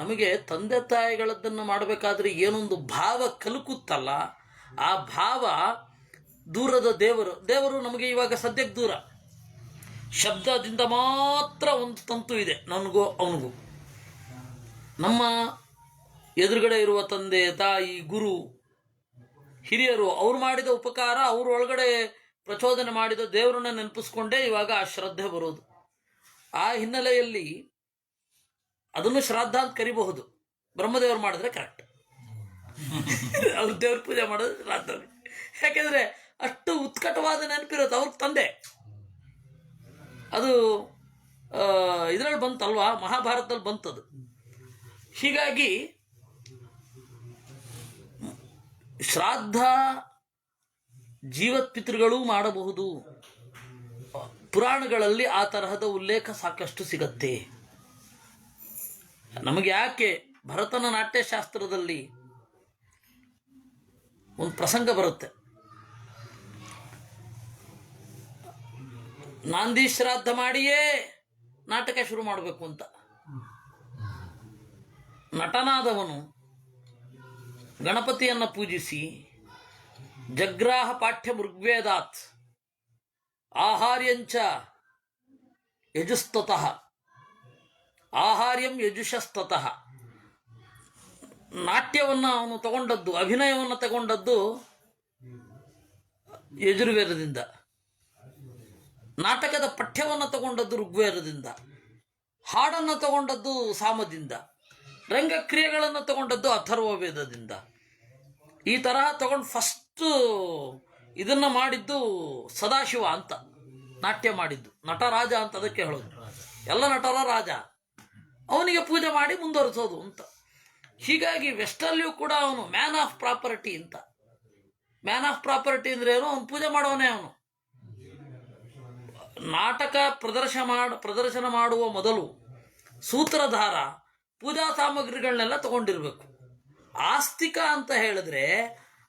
ನಮಗೆ ತಂದೆ ತಾಯಿಗಳದ್ದನ್ನು ಮಾಡಬೇಕಾದ್ರೆ ಏನೊಂದು ಭಾವ ಕಲುಕುತ್ತಲ್ಲ, ಆ ಭಾವ ದೂರದ ದೇವರು ನಮಗೆ ಇವಾಗ ಸದ್ಯಕ್ಕೆ ದೂರ. ಶಬ್ದದಿಂದ ಮಾತ್ರ ಒಂದು ತಂತು ಇದೆ ನನಗೂ ಅವನಿಗೂ. ನಮ್ಮ ಎದುರುಗಡೆ ಇರುವ ತಂದೆ ತಾಯಿ ಗುರು ಹಿರಿಯರು ಅವ್ರು ಮಾಡಿದ ಉಪಕಾರ, ಅವ್ರ ಒಳಗಡೆ ಪ್ರಚೋದನೆ ಮಾಡಿದ ದೇವರನ್ನ ನೆನಪಿಸ್ಕೊಂಡೇ ಇವಾಗ ಆ ಶ್ರದ್ಧೆ ಬರೋದು. ಆ ಹಿನ್ನೆಲೆಯಲ್ಲಿ ಅದನ್ನು ಶ್ರಾದ್ದ ಅಂತ ಕರಿಬಹುದು. ಬ್ರಹ್ಮದೇವರು ಮಾಡಿದ್ರೆ ಕರೆಕ್ಟ್, ಅವ್ರು ದೇವ್ರ ಪೂಜೆ ಮಾಡೋದು ಶ್ರಾದ್ದ. ಯಾಕೆಂದರೆ ಅಷ್ಟು ಉತ್ಕಟವಾದ ನೆನಪಿರುತ್ತೆ ಅವ್ರ ತಂದೆ. ಅದು ಇದರಲ್ಲಿ ಬಂತಲ್ವಾ, ಮಹಾಭಾರತದಲ್ಲಿ ಬಂತದು. ಹೀಗಾಗಿ ಶ್ರಾದ್ದ ಜೀವತ್ ಪಿತೃಗಳೂ ಮಾಡಬಹುದು. ಪುರಾಣಗಳಲ್ಲಿ ಆ ತರಹದ ಉಲ್ಲೇಖ ಸಾಕಷ್ಟು ಸಿಗತ್ತೆ. ನಮಗೆ ಯಾಕೆ ಭರತನ ನಾಟ್ಯಶಾಸ್ತ್ರದಲ್ಲಿ ಒಂದು ಪ್ರಸಂಗ ಬರುತ್ತೆ, ನಾಂದಿ ಶ್ರಾದ್ದ ಮಾಡಿಯೇ ನಾಟಕ ಶುರು ಮಾಡಬೇಕು ಅಂತ. ನಟನಾದವನು ಗಣಪತಿಯನ್ನು ಪೂಜಿಸಿ ಜಗ್ರಾಹ ಪಾಠ್ಯ ಮೃಗ್ವೇದಾತ್ ಆಹಾರ್ಯಂಚ ಯಜುಸ್ತತಃ ಆಹಾರ್ಯಂ ಯಜುಷಸ್ತತಃ. ನಾಟ್ಯವನ್ನು ಅವನು ತಗೊಂಡದ್ದು, ಅಭಿನಯವನ್ನು ತಗೊಂಡದ್ದು ಯಜುರ್ವೇದದಿಂದ, ನಾಟಕದ ಪಠ್ಯವನ್ನು ತಗೊಂಡದ್ದು ಋಗ್ವೇದದಿಂದ, ಹಾಡನ್ನು ತಗೊಂಡದ್ದು ಸಾಮದಿಂದ, ರಂಗಕ್ರಿಯೆಗಳನ್ನು ತಗೊಂಡದ್ದು ಅಥರ್ವವೇದದಿಂದ. ಈ ತರಹ ತಗೊಂಡು ಫಸ್ಟು ಇದನ್ನು ಮಾಡಿದ್ದು ಸದಾಶಿವ ಅಂತ, ನಾಟ್ಯ ಮಾಡಿದ್ದು ನಟರಾಜ ಅಂತ ಅದಕ್ಕೆ ಹೇಳೋದು. ಎಲ್ಲ ನಟರ ರಾಜ, ಅವನಿಗೆ ಪೂಜೆ ಮಾಡಿ ಮುಂದುವರಿಸೋದು ಅಂತ. ಹೀಗಾಗಿ ವೆಸ್ಟಲ್ಲಿಯೂ ಕೂಡ ಅವನು ಮ್ಯಾನ್ ಆಫ್ ಪ್ರಾಪರ್ಟಿ ಅಂತ. ಮ್ಯಾನ್ ಆಫ್ ಪ್ರಾಪರ್ಟಿ ಅಂದ್ರೆ ಏನು? ಅವನು ಪೂಜೆ ಮಾಡೋನೇ. ಅವನು ನಾಟಕ ಪ್ರದರ್ಶನ ಮಾಡುವ ಮೊದಲು ಸೂತ್ರಧಾರ ಪೂಜಾ ಸಾಮಗ್ರಿಗಳನ್ನೆಲ್ಲ ತಗೊಂಡಿರ್ಬೇಕು. ಆಸ್ತಿಕ ಅಂತ ಹೇಳಿದ್ರೆ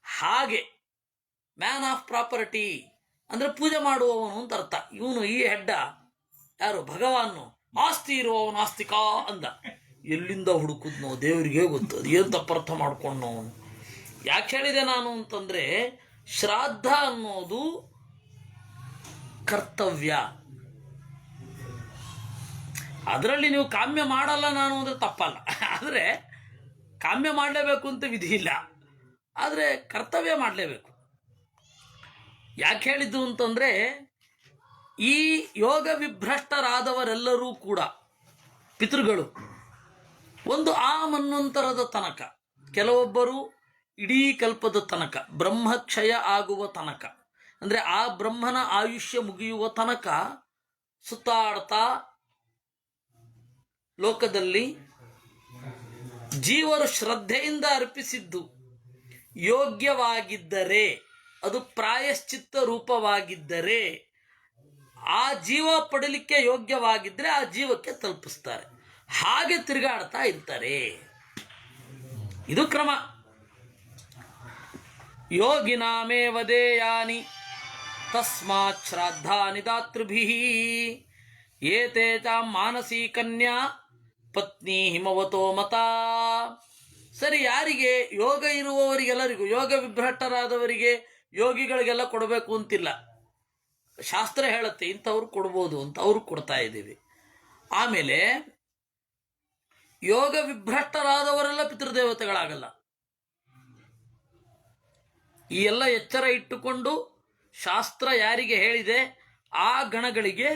ಹಾಗೆ ಮ್ಯಾನ್ ಆಫ್ ಪ್ರಾಪರ್ಟಿ ಅಂದ್ರೆ ಪೂಜೆ ಮಾಡುವವನು ಅಂತ ಅರ್ಥ. ಇವನು ಈ ಹೆಡ್ಡ ಯಾರು? ಭಗವಾನು ಆಸ್ತಿ ಇರುವವನು ಆಸ್ತಿಕ ಅಂದ. ಎಲ್ಲಿಂದ ಹುಡುಕುದ್ನೋ ದೇವರಿಗೆ ಗೊತ್ತು. ಅದು ಏನು ತಪ್ಪರ್ಥ ಮಾಡ್ಕೊಂಡು ಅವನು. ಯಾಕೆ ಹೇಳಿದೆ ನಾನು ಅಂತಂದ್ರೆ, ಶ್ರಾದ್ದ ಅನ್ನೋದು ಕರ್ತವ್ಯ. ಅದರಲ್ಲಿ ನೀವು ಕಾಮ್ಯ ಮಾಡಲ್ಲ ನಾನು ಅಂದ್ರೆ ತಪ್ಪಲ್ಲ. ಆದರೆ ಕಾಮ್ಯ ಮಾಡಲೇಬೇಕು ಅಂತ ವಿಧಿ ಇಲ್ಲ, ಆದರೆ ಕರ್ತವ್ಯ ಮಾಡಲೇಬೇಕು. ಯಾಕೆ ಹೇಳಿದ್ದು ಅಂತಂದ್ರೆ, ಈ ಯೋಗ ವಿಭ್ರಷ್ಟರಾದವರೆಲ್ಲರೂ ಕೂಡ ಪಿತೃಗಳು ಒಂದು ಆ ಮನ್ವಂತರದ ತನಕ, ಕೆಲವೊಬ್ಬರು ಇಡೀ ಕಲ್ಪದ ತನಕ, ಬ್ರಹ್ಮಕ್ಷಯ ಆಗುವ ತನಕ, ಅಂದರೆ ಆ ಬ್ರಹ್ಮನ ಆಯುಷ್ಯ ಮುಗಿಯುವ ತನಕ ಸುತ್ತಾಡ್ತಾ ಲೋಕದಲ್ಲಿ ಜೀವರು ಶ್ರದ್ಧೆಯಿಂದ ಅರ್ಪಿಸಿದ್ದು ಯೋಗ್ಯವಾಗಿದ್ದರೆ, ಅದು ಪ್ರಾಯಶ್ಚಿತ್ತ ರೂಪವಾಗಿದ್ದರೆ, ಆ ಜೀವ ಪಡಲಿಕ್ಕೆ ಯೋಗ್ಯವಾಗಿದ್ದರೆ ಆ ಜೀವಕ್ಕೆ ತಲುಪಿಸ್ತಾರೆ. ಹಾಗೆ ತಿರುಗಾಡ್ತಾ ಇರ್ತಾರೆ. ಇದು ಕ್ರಮ. ಯೋಗಿನಾಮೇವ ದೇಯಾನಿ ತಸ್ಮಾತ್ ಶ್ರಾದ್ದಾನಿ ದಾತೃಭಿಃ ಏತೇ ಚಾಂ ಮಾನಸೀ ಕನ್ಯಾ ಪತ್ನಿ ಹಿಮವತೋ ಮತಾ. ಸರಿ, ಯಾರಿಗೆ? ಯೋಗ ಇರುವವರಿಗೆಲ್ಲರಿಗೂ, ಯೋಗ ವಿಭ್ರಷ್ಟರಾದವರಿಗೆ, ಯೋಗಿಗಳಿಗೆಲ್ಲ ಕೊಡಬೇಕು ಅಂತಿಲ್ಲ. ಶಾಸ್ತ್ರ ಹೇಳುತ್ತೆ ಇಂಥವ್ರು ಕೊಡ್ಬೋದು ಅಂತ, ಅವ್ರು ಕೊಡ್ತಾ ಇದ್ದೀವಿ. ಆಮೇಲೆ ಯೋಗ ವಿಭ್ರಷ್ಟರಾದವರೆಲ್ಲ ಪಿತೃದೇವತೆಗಳಾಗಲ್ಲ. ಈ ಎಲ್ಲ ಎಚ್ಚರ ಇಟ್ಟುಕೊಂಡು ಶಾಸ್ತ್ರ ಯಾರಿಗೆ ಹೇಳಿದೆ ಆ ಗಣಗಳಿಗೆ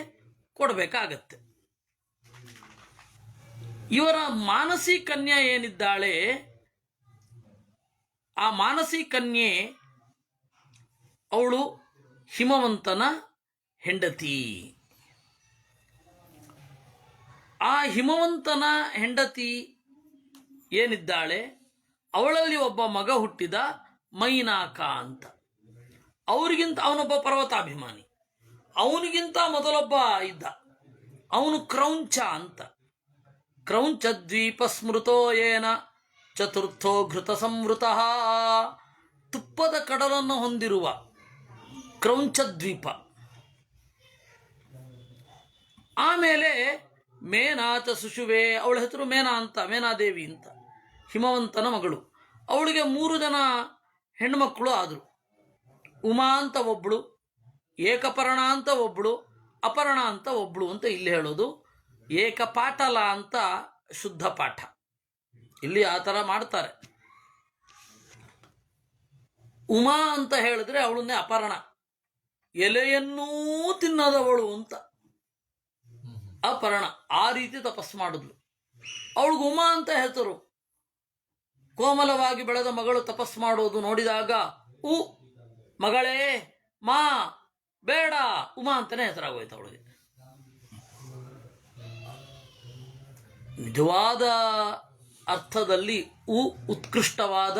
ಕೊಡಬೇಕಾಗತ್ತೆ. ಇವರ ಮಾನಸಿ ಕನ್ಯಾ ಏನಿದ್ದಾಳೆ, ಆ ಮಾನಸಿ ಕನ್ಯೆ ಅವಳು ಹಿಮವಂತನ ಹೆಂಡತಿ. ಆ ಹಿಮವಂತನ ಹೆಂಡತಿ ಏನಿದ್ದಾಳೆ, ಅವಳಲ್ಲಿ ಒಬ್ಬ ಮಗ ಹುಟ್ಟಿದ, ಮೈನಾಕ ಅಂತ. ಅವರಿಗಿಂತ ಅವನೊಬ್ಬ ಪರ್ವತಾಭಿಮಾನಿ. ಅವನಿಗಿಂತ ಮೊದಲೊಬ್ಬ ಇದ್ದ, ಅವನು ಕ್ರೌಂಚ ಅಂತ. ಕ್ರೌಂಚ ದ್ವೀಪ ಸ್ಮೃತೋ ಏನ ಚತುರ್ಥೋ ಘೃತ ಸಂವೃತ. ತುಪ್ಪದ ಕಡಲನ್ನು ಹೊಂದಿರುವ ಕ್ರೌಂಚ ದ್ವೀಪ. ಆಮೇಲೆ ಮೇನಾಚ ಸುಶುವೆ, ಅವಳ ಹೆಸರು ಮೇನಾ ಅಂತ, ಮೇನಾದೇವಿ ಅಂತ, ಹಿಮವಂತನ ಮಗಳು. ಅವಳಿಗೆ 3 ಜನ ಹೆಣ್ಮಕ್ಕಳು ಆದರು. ಉಮಾ ಅಂತ ಒಬ್ಬಳು, ಏಕಪರ್ಣ ಅಂತ ಒಬ್ಬಳು, ಅಪರ್ಣ ಅಂತ ಒಬ್ಬಳು ಅಂತ ಇಲ್ಲಿ ಹೇಳೋದು. ಏಕಪಾಟಲ ಅಂತ ಶುದ್ಧ ಪಾಠ, ಇಲ್ಲಿ ಆ ಥರ ಮಾಡ್ತಾರೆ. ಉಮಾ ಅಂತ ಹೇಳಿದ್ರೆ ಅವಳನ್ನೇ ಅಪರ್ಣ, ಎಲೆಯನ್ನೂ ತಿನ್ನದವಳು ಅಂತ ಅಪರ್ಣ. ಆ ರೀತಿ ತಪಸ್ಸು ಮಾಡಿದ್ಲು. ಅವಳಿಗೆ ಉಮಾ ಅಂತ ಹೆಸರು. ಕೋಮಲವಾಗಿ ಬೆಳೆದ ಮಗಳು ತಪಸ್ಸು ಮಾಡೋದು ನೋಡಿದಾಗ ಉ ಮಗಳೇ, ಮಾ ಬೇಡ, ಉಮಾ ಅಂತಾನೆ ಹೆಸರಾಗೋಯ್ತು ಅವಳಿಗೆ. ನಿಜವಾದ ಅರ್ಥದಲ್ಲಿ ಉತ್ಕೃಷ್ಟವಾದ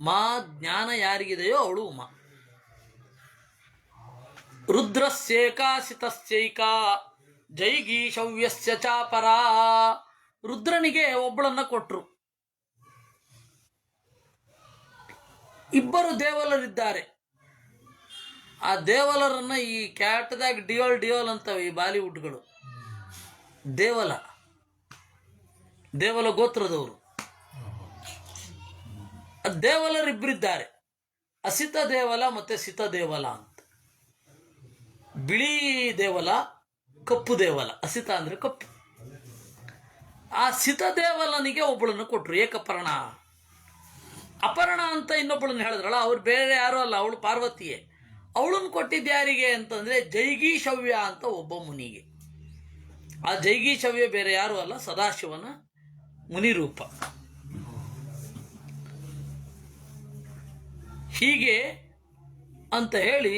ಮಾ ಜ್ಞಾನ ಯಾರಿಗಿದೆಯೋ ಅವಳು ಉಮಾ. ರುದ್ರಸ್ಯೇಕಾಸಿತಸ್ಯೈಕಾ ಜೈಗೀಶವ್ಯಸ್ಯ ಚಾಪರ. ರುದ್ರನಿಗೆ ಒಬ್ಬಳನ್ನ ಕೊಟ್ರು. ಇಬ್ಬರು ದೇವಲರಿದ್ದಾರೆ. ಆ ದೇವಲರನ್ನ ಈ ಕ್ಯಾಟ್ದಾಗ ಡಿಯೋಲ್ ಅಂತವೆ ಈ ಬಾಲಿವುಡ್ಗಳು. ದೇವಲ ಗೋತ್ರದವರು. ದೇವಲರಿಬ್ಬರಿದ್ದಾರೆ, ಅಸಿತ ದೇವಲ ಮತ್ತೆ ಸಿತ ದೇವಲ ಅಂತ. ಬಿಳಿ ದೇವಲ, ಕಪ್ಪು ದೇವಲ. ಅಸಿತ ಅಂದ್ರೆ ಕಪ್ಪು. ಆ ಸಿತದೇವಲನಿಗೆ ಒಬ್ಬಳನ್ನು ಕೊಟ್ಟರು, ಏಕಪರ್ಣ. ಅಪರ್ಣ ಅಂತ ಇನ್ನೊಬ್ಬಳನ್ನು ಹೇಳಿದ್ರಲ್ಲ, ಅವ್ರು ಬೇರೆ ಯಾರೂ ಅಲ್ಲ, ಅವಳು ಪಾರ್ವತಿಯೇ. ಅವಳನ್ನು ಕೊಟ್ಟಿದ್ದು ಯಾರಿಗೆ ಅಂತಂದರೆ ಜೈಗೀಶವ್ಯ ಅಂತ ಒಬ್ಬ ಮುನಿಗೆ. ಆ ಜೈಗೀಶವ್ಯ ಬೇರೆ ಯಾರೂ ಅಲ್ಲ, ಸದಾಶಿವನ ಮುನಿರೂಪ. ಹೀಗೆ ಅಂತ ಹೇಳಿ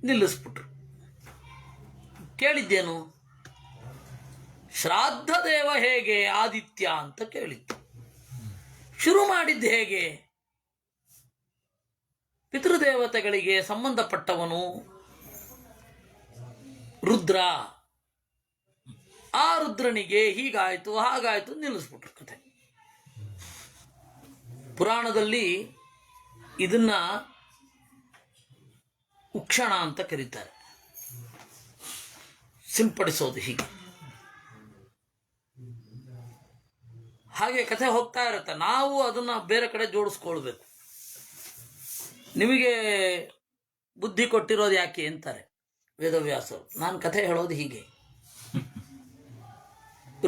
ನಿಲ್ಲಿಸ್ಬಿಟ್ರು. ಕೇಳಿದ್ದೇನು? ಶ್ರಾದ್ದ ದೇವ ಹೇಗೆ ಆದಿತ್ಯ ಅಂತ ಕೇಳಿತ್ತು. ಶುರು ಮಾಡಿದ್ದು ಹೇಗೆ? ಪಿತೃದೇವತೆಗಳಿಗೆ ಸಂಬಂಧಪಟ್ಟವನು ರುದ್ರ. ಆ ರುದ್ರನಿಗೆ ಹೀಗಾಯ್ತು ಹಾಗಾಯ್ತು ನಿಲ್ಲಿಸ್ಬಿಟ್ರು ಕಥೆ. ಪುರಾಣದಲ್ಲಿ ಇದನ್ನ ಉಕ್ಷಣ ಅಂತ ಕರೀತಾರೆ. ಸಿಂಪಡಿಸೋದು ಹೀಗೆ. ಹಾಗೆ ಕಥೆ ಹೋಗ್ತಾ ಇರುತ್ತೆ. ನಾವು ಅದನ್ನು ಬೇರೆ ಕಡೆ ಜೋಡಿಸ್ಕೊಳ್ಬೇಕು. ನಿಮಗೆ ಬುದ್ಧಿ ಕೊಟ್ಟಿರೋದು ಯಾಕೆ ಅಂತಾರೆ ವೇದವ್ಯಾಸರು. ನಾನು ಕಥೆ ಹೇಳೋದು ಹೀಗೆ.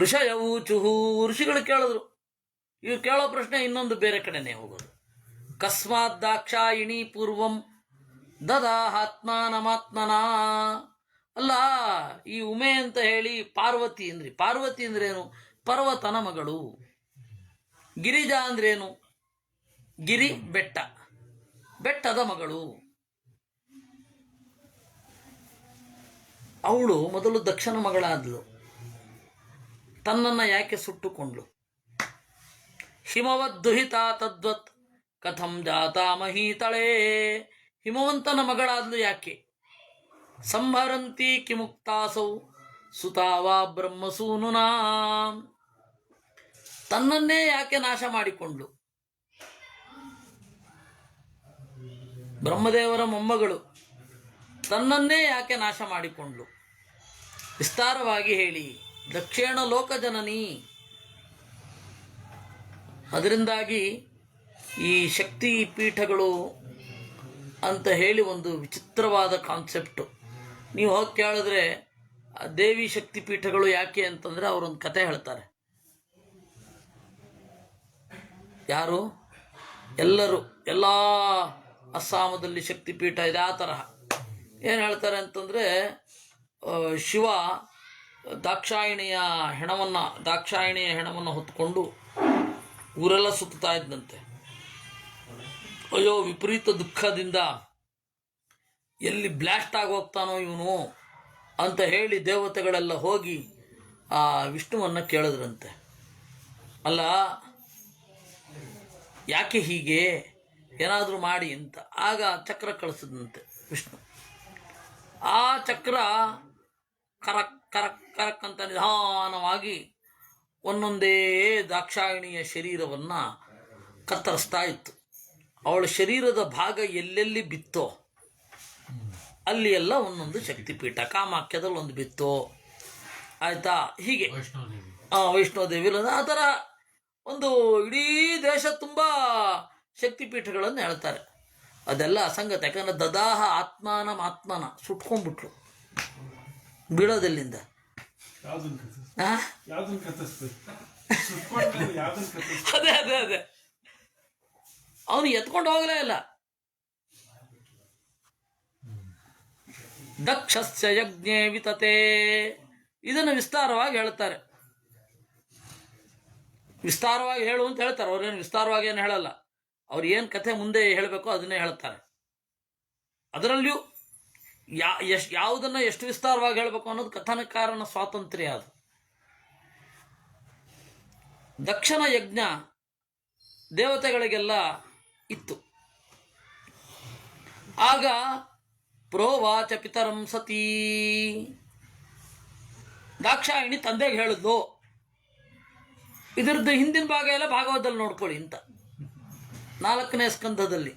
ಋಷಯವು ಚುಹು, ಋಷಿಗಳು ಕೇಳಿದ್ರು. ಇವ್ರು ಕೇಳೋ ಪ್ರಶ್ನೆ ಇನ್ನೊಂದು ಬೇರೆ ಕಡೆನೇ ಹೋಗೋದು. ಕಸ್ಮಾತ್ ದಾಕ್ಷಾಯಿಣಿ ಪೂರ್ವಂ ದದಾಹಾತ್ಮಾನಮಾತ್ಮನ. ಅಲ್ಲ, ಈ ಉಮೆ ಅಂತ ಹೇಳಿ ಪಾರ್ವತಿ ಅಂದ್ರಿ. ಪಾರ್ವತಿ ಅಂದ್ರೇನು? ಪರ್ವತನ ಮಗಳು. ಗಿರಿಜಾ ಅಂದ್ರೇನು? ಗಿರಿ ಬೆಟ್ಟ, ಬೆಟ್ಟದ ಮಗಳು. ಅವಳು ಮೊದಲು ದಕ್ಷನ ಮಗಳಾದ್ಲು. ತನ್ನನ್ನು ಯಾಕೆ ಸುಟ್ಟುಕೊಂಡ್ಳು? ಹಿಮವದ್ದುಹಿತ ತದ್ವತ್ ಕಥಂ ಜಾತ ಮಹೀತಳೇ. ಹಿಮವಂತನ ಮಗಳಾದ್ಲು ಯಾಕೆ? ಸಂಹರಂತಿ ಕಿಮುಕ್ತಾಸೌ ಸುತಾವಾ ಬ್ರಹ್ಮಸೂನುನಾ. ತನ್ನನ್ನೇ ಯಾಕೆ ನಾಶ ಮಾಡಿಕೊಂಡ್ಳು? ಬ್ರಹ್ಮದೇವರ ಮೊಮ್ಮಗಳು, ತನ್ನನ್ನೇ ಯಾಕೆ ನಾಶ ಮಾಡಿಕೊಂಡ್ಳು? ವಿಸ್ತಾರವಾಗಿ ಹೇಳಿ. ದಕ್ಷಿಣ ಲೋಕ ಜನನಿ. ಅದರಿಂದಾಗಿ ಈ ಶಕ್ತಿ ಪೀಠಗಳು ಅಂತ ಹೇಳಿ ಒಂದು ವಿಚಿತ್ರವಾದ ಕಾನ್ಸೆಪ್ಟು. ನೀವು ಹೋಗಿ ಕೇಳಿದ್ರೆ ದೇವಿ ಶಕ್ತಿ ಪೀಠಗಳು ಯಾಕೆ ಅಂತಂದರೆ ಅವರೊಂದು ಕತೆ ಹೇಳ್ತಾರೆ. ಯಾರು? ಎಲ್ಲರೂ, ಎಲ್ಲ ಅಸ್ಸಾಮದಲ್ಲಿ ಶಕ್ತಿಪೀಠ ಇದೆ, ಆ ತರಹ. ಏನು ಹೇಳ್ತಾರೆ ಅಂತಂದರೆ, ಶಿವ ದಾಕ್ಷಾಯಿಣಿಯ ಹೆಣವನ್ನು ಹೊತ್ಕೊಂಡು ಊರೆಲ್ಲ ಸುತ್ತಾ ಇದ್ದಂತೆ. ಅಯ್ಯೋ, ವಿಪರೀತ ದುಃಖದಿಂದ ಎಲ್ಲಿ ಬ್ಲಾಸ್ಟ್ ಆಗೋಗ್ತಾನೋ ಇವನು ಅಂತ ಹೇಳಿ ದೇವತೆಗಳೆಲ್ಲ ಹೋಗಿ ಆ ವಿಷ್ಣುವನ್ನು ಕೇಳಿದ್ರಂತೆ. ಅಲ್ಲ, ಯಾಕೆ ಹೀಗೆ, ಏನಾದರೂ ಮಾಡಿ ಅಂತ. ಆಗ ಚಕ್ರ ಕಳಿಸಿದಂತೆ ವಿಷ್ಣು. ಆ ಚಕ್ರ ಕರಕ್ ಕರಕ್ ಕರಕ್ ಅಂತ ನಿಧಾನವಾಗಿ ಒಂದೊಂದೇ ದಾಕ್ಷಾಯಿಣಿಯ ಶರೀರವನ್ನು ಕತ್ತರಿಸ್ತಾ ಇತ್ತು. ಅವಳ ಶರೀರದ ಭಾಗ ಎಲ್ಲೆಲ್ಲಿ ಬಿತ್ತೋ ಅಲ್ಲಿ ಎಲ್ಲ ಒಂದೊಂದು ಶಕ್ತಿಪೀಠ. ಕಾಮಾಖ್ಯದಲ್ಲಿ ಒಂದು ಬಿತ್ತೋ, ಆಯಿತಾ? ಹೀಗೆ ವೈಷ್ಣೋದೇವಿ ಆ ಥರ ಒಂದು ಇಡೀ ದೇಶ ತುಂಬ ಶಕ್ತಿಪೀಠಗಳನ್ನು ಹೇಳ್ತಾರೆ. ಅದೆಲ್ಲ ಅಸಂಗತ. ಯಾಕಂದರೆ ದದಾಹ ಆತ್ಮನ ಸುಟ್ಕೊಂಡ್ಬಿಟ್ರು ಬೀಳೋದಲ್ಲಿಂದ. ಅದೇ ಅದೇ ಅದೇ ಅವನು ಎತ್ಕೊಂಡು ಹೋಗಲೇ ಇಲ್ಲ. ದಕ್ಷಸ್ಯ ಯಜ್ಞೆ ವಿತತೆ. ಇದನ್ನು ವಿಸ್ತಾರವಾಗಿ ಹೇಳ್ತಾರೆ. ವಿಸ್ತಾರವಾಗಿ ಹೇಳು ಅಂತ ಹೇಳ್ತಾರೆ. ಅವ್ರೇನು ವಿಸ್ತಾರವಾಗಿ ಏನು ಹೇಳಲ್ಲ. ಅವ್ರು ಏನು ಕಥೆ ಮುಂದೆ ಹೇಳಬೇಕೋ ಅದನ್ನೇ ಹೇಳ್ತಾರೆ. ಅದರಲ್ಲಿಯೂ ಯಾವುದನ್ನು ಎಷ್ಟು ವಿಸ್ತಾರವಾಗಿ ಹೇಳಬೇಕು ಅನ್ನೋದು ಕಥನಕಾರನ ಸ್ವಾತಂತ್ರ್ಯ. ಅದು ದಕ್ಷನ ಯಜ್ಞ ದೇವತೆಗಳಿಗೆಲ್ಲ ಇತ್ತು. ಆಗ ಪ್ರೋವಾಚ ಪಿತರಂ ಸತೀ. ದಾಕ್ಷಾಯಿಣಿ ತಂದೆಗೆ ಹೇಳಿದ್ಲು, ಇದರದ್ದು ಹಿಂದಿನ ಭಾಗ ಎಲ್ಲ ಭಾಗವತದಲ್ಲಿ ನೋಡ್ಕೊಳ್ಳಿ ಅಂತ. 4ನೇ ಸ್ಕಂದದಲ್ಲಿ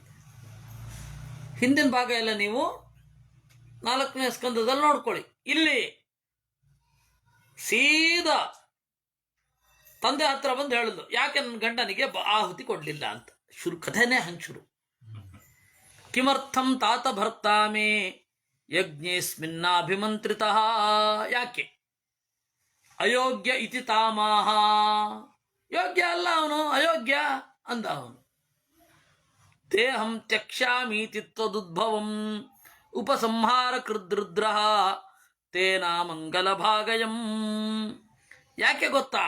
ಹಿಂದಿನ ಭಾಗ ಎಲ್ಲ ನೀವು 4ನೇ ಸ್ಕಂದದಲ್ಲಿ ನೋಡ್ಕೊಳ್ಳಿ. ಇಲ್ಲಿ ಸೀದಾ ತಂದೆ ಹತ್ರ ಬಂದು ಹೇಳಿದ್ಲು, ಯಾಕೆ ನನ್ನ ಗಂಡನಿಗೆ ಆಹುತಿ ಕೊಡಲಿಲ್ಲ ಅಂತ. ಕಥೆನೇ ಹಂಗೆ ಶುರು. ಕಿಮರ್ಥಂ ತಾತ ಭರ್ತಾ ಮೇ ಯಜ್ಞೇಸ್ಮಿನ್ನಾಭಿಮಂತ್ರಿತಃ. ಯಾಕೆ ಅಯೋಗ್ಯ ಇತಿ ತಾಮಾಹ. ಯೋಗ್ಯ ಅಲ್ಲ ಅವನು, ಅಯೋಗ್ಯ ಅಂದ ಅವನು. ತೇಹಂ ತ್ಯಕ್ಷಾಮೀತಿ ತ್ವದುದ್ಭವಂ ಉಪಸಂಹಾರ ಕೃದ್ರುದ್ರ ತೇನ ಮಂಗಲ ಭಾಗಯಂ. ಯಾಕೆ ಗೊತ್ತಾ?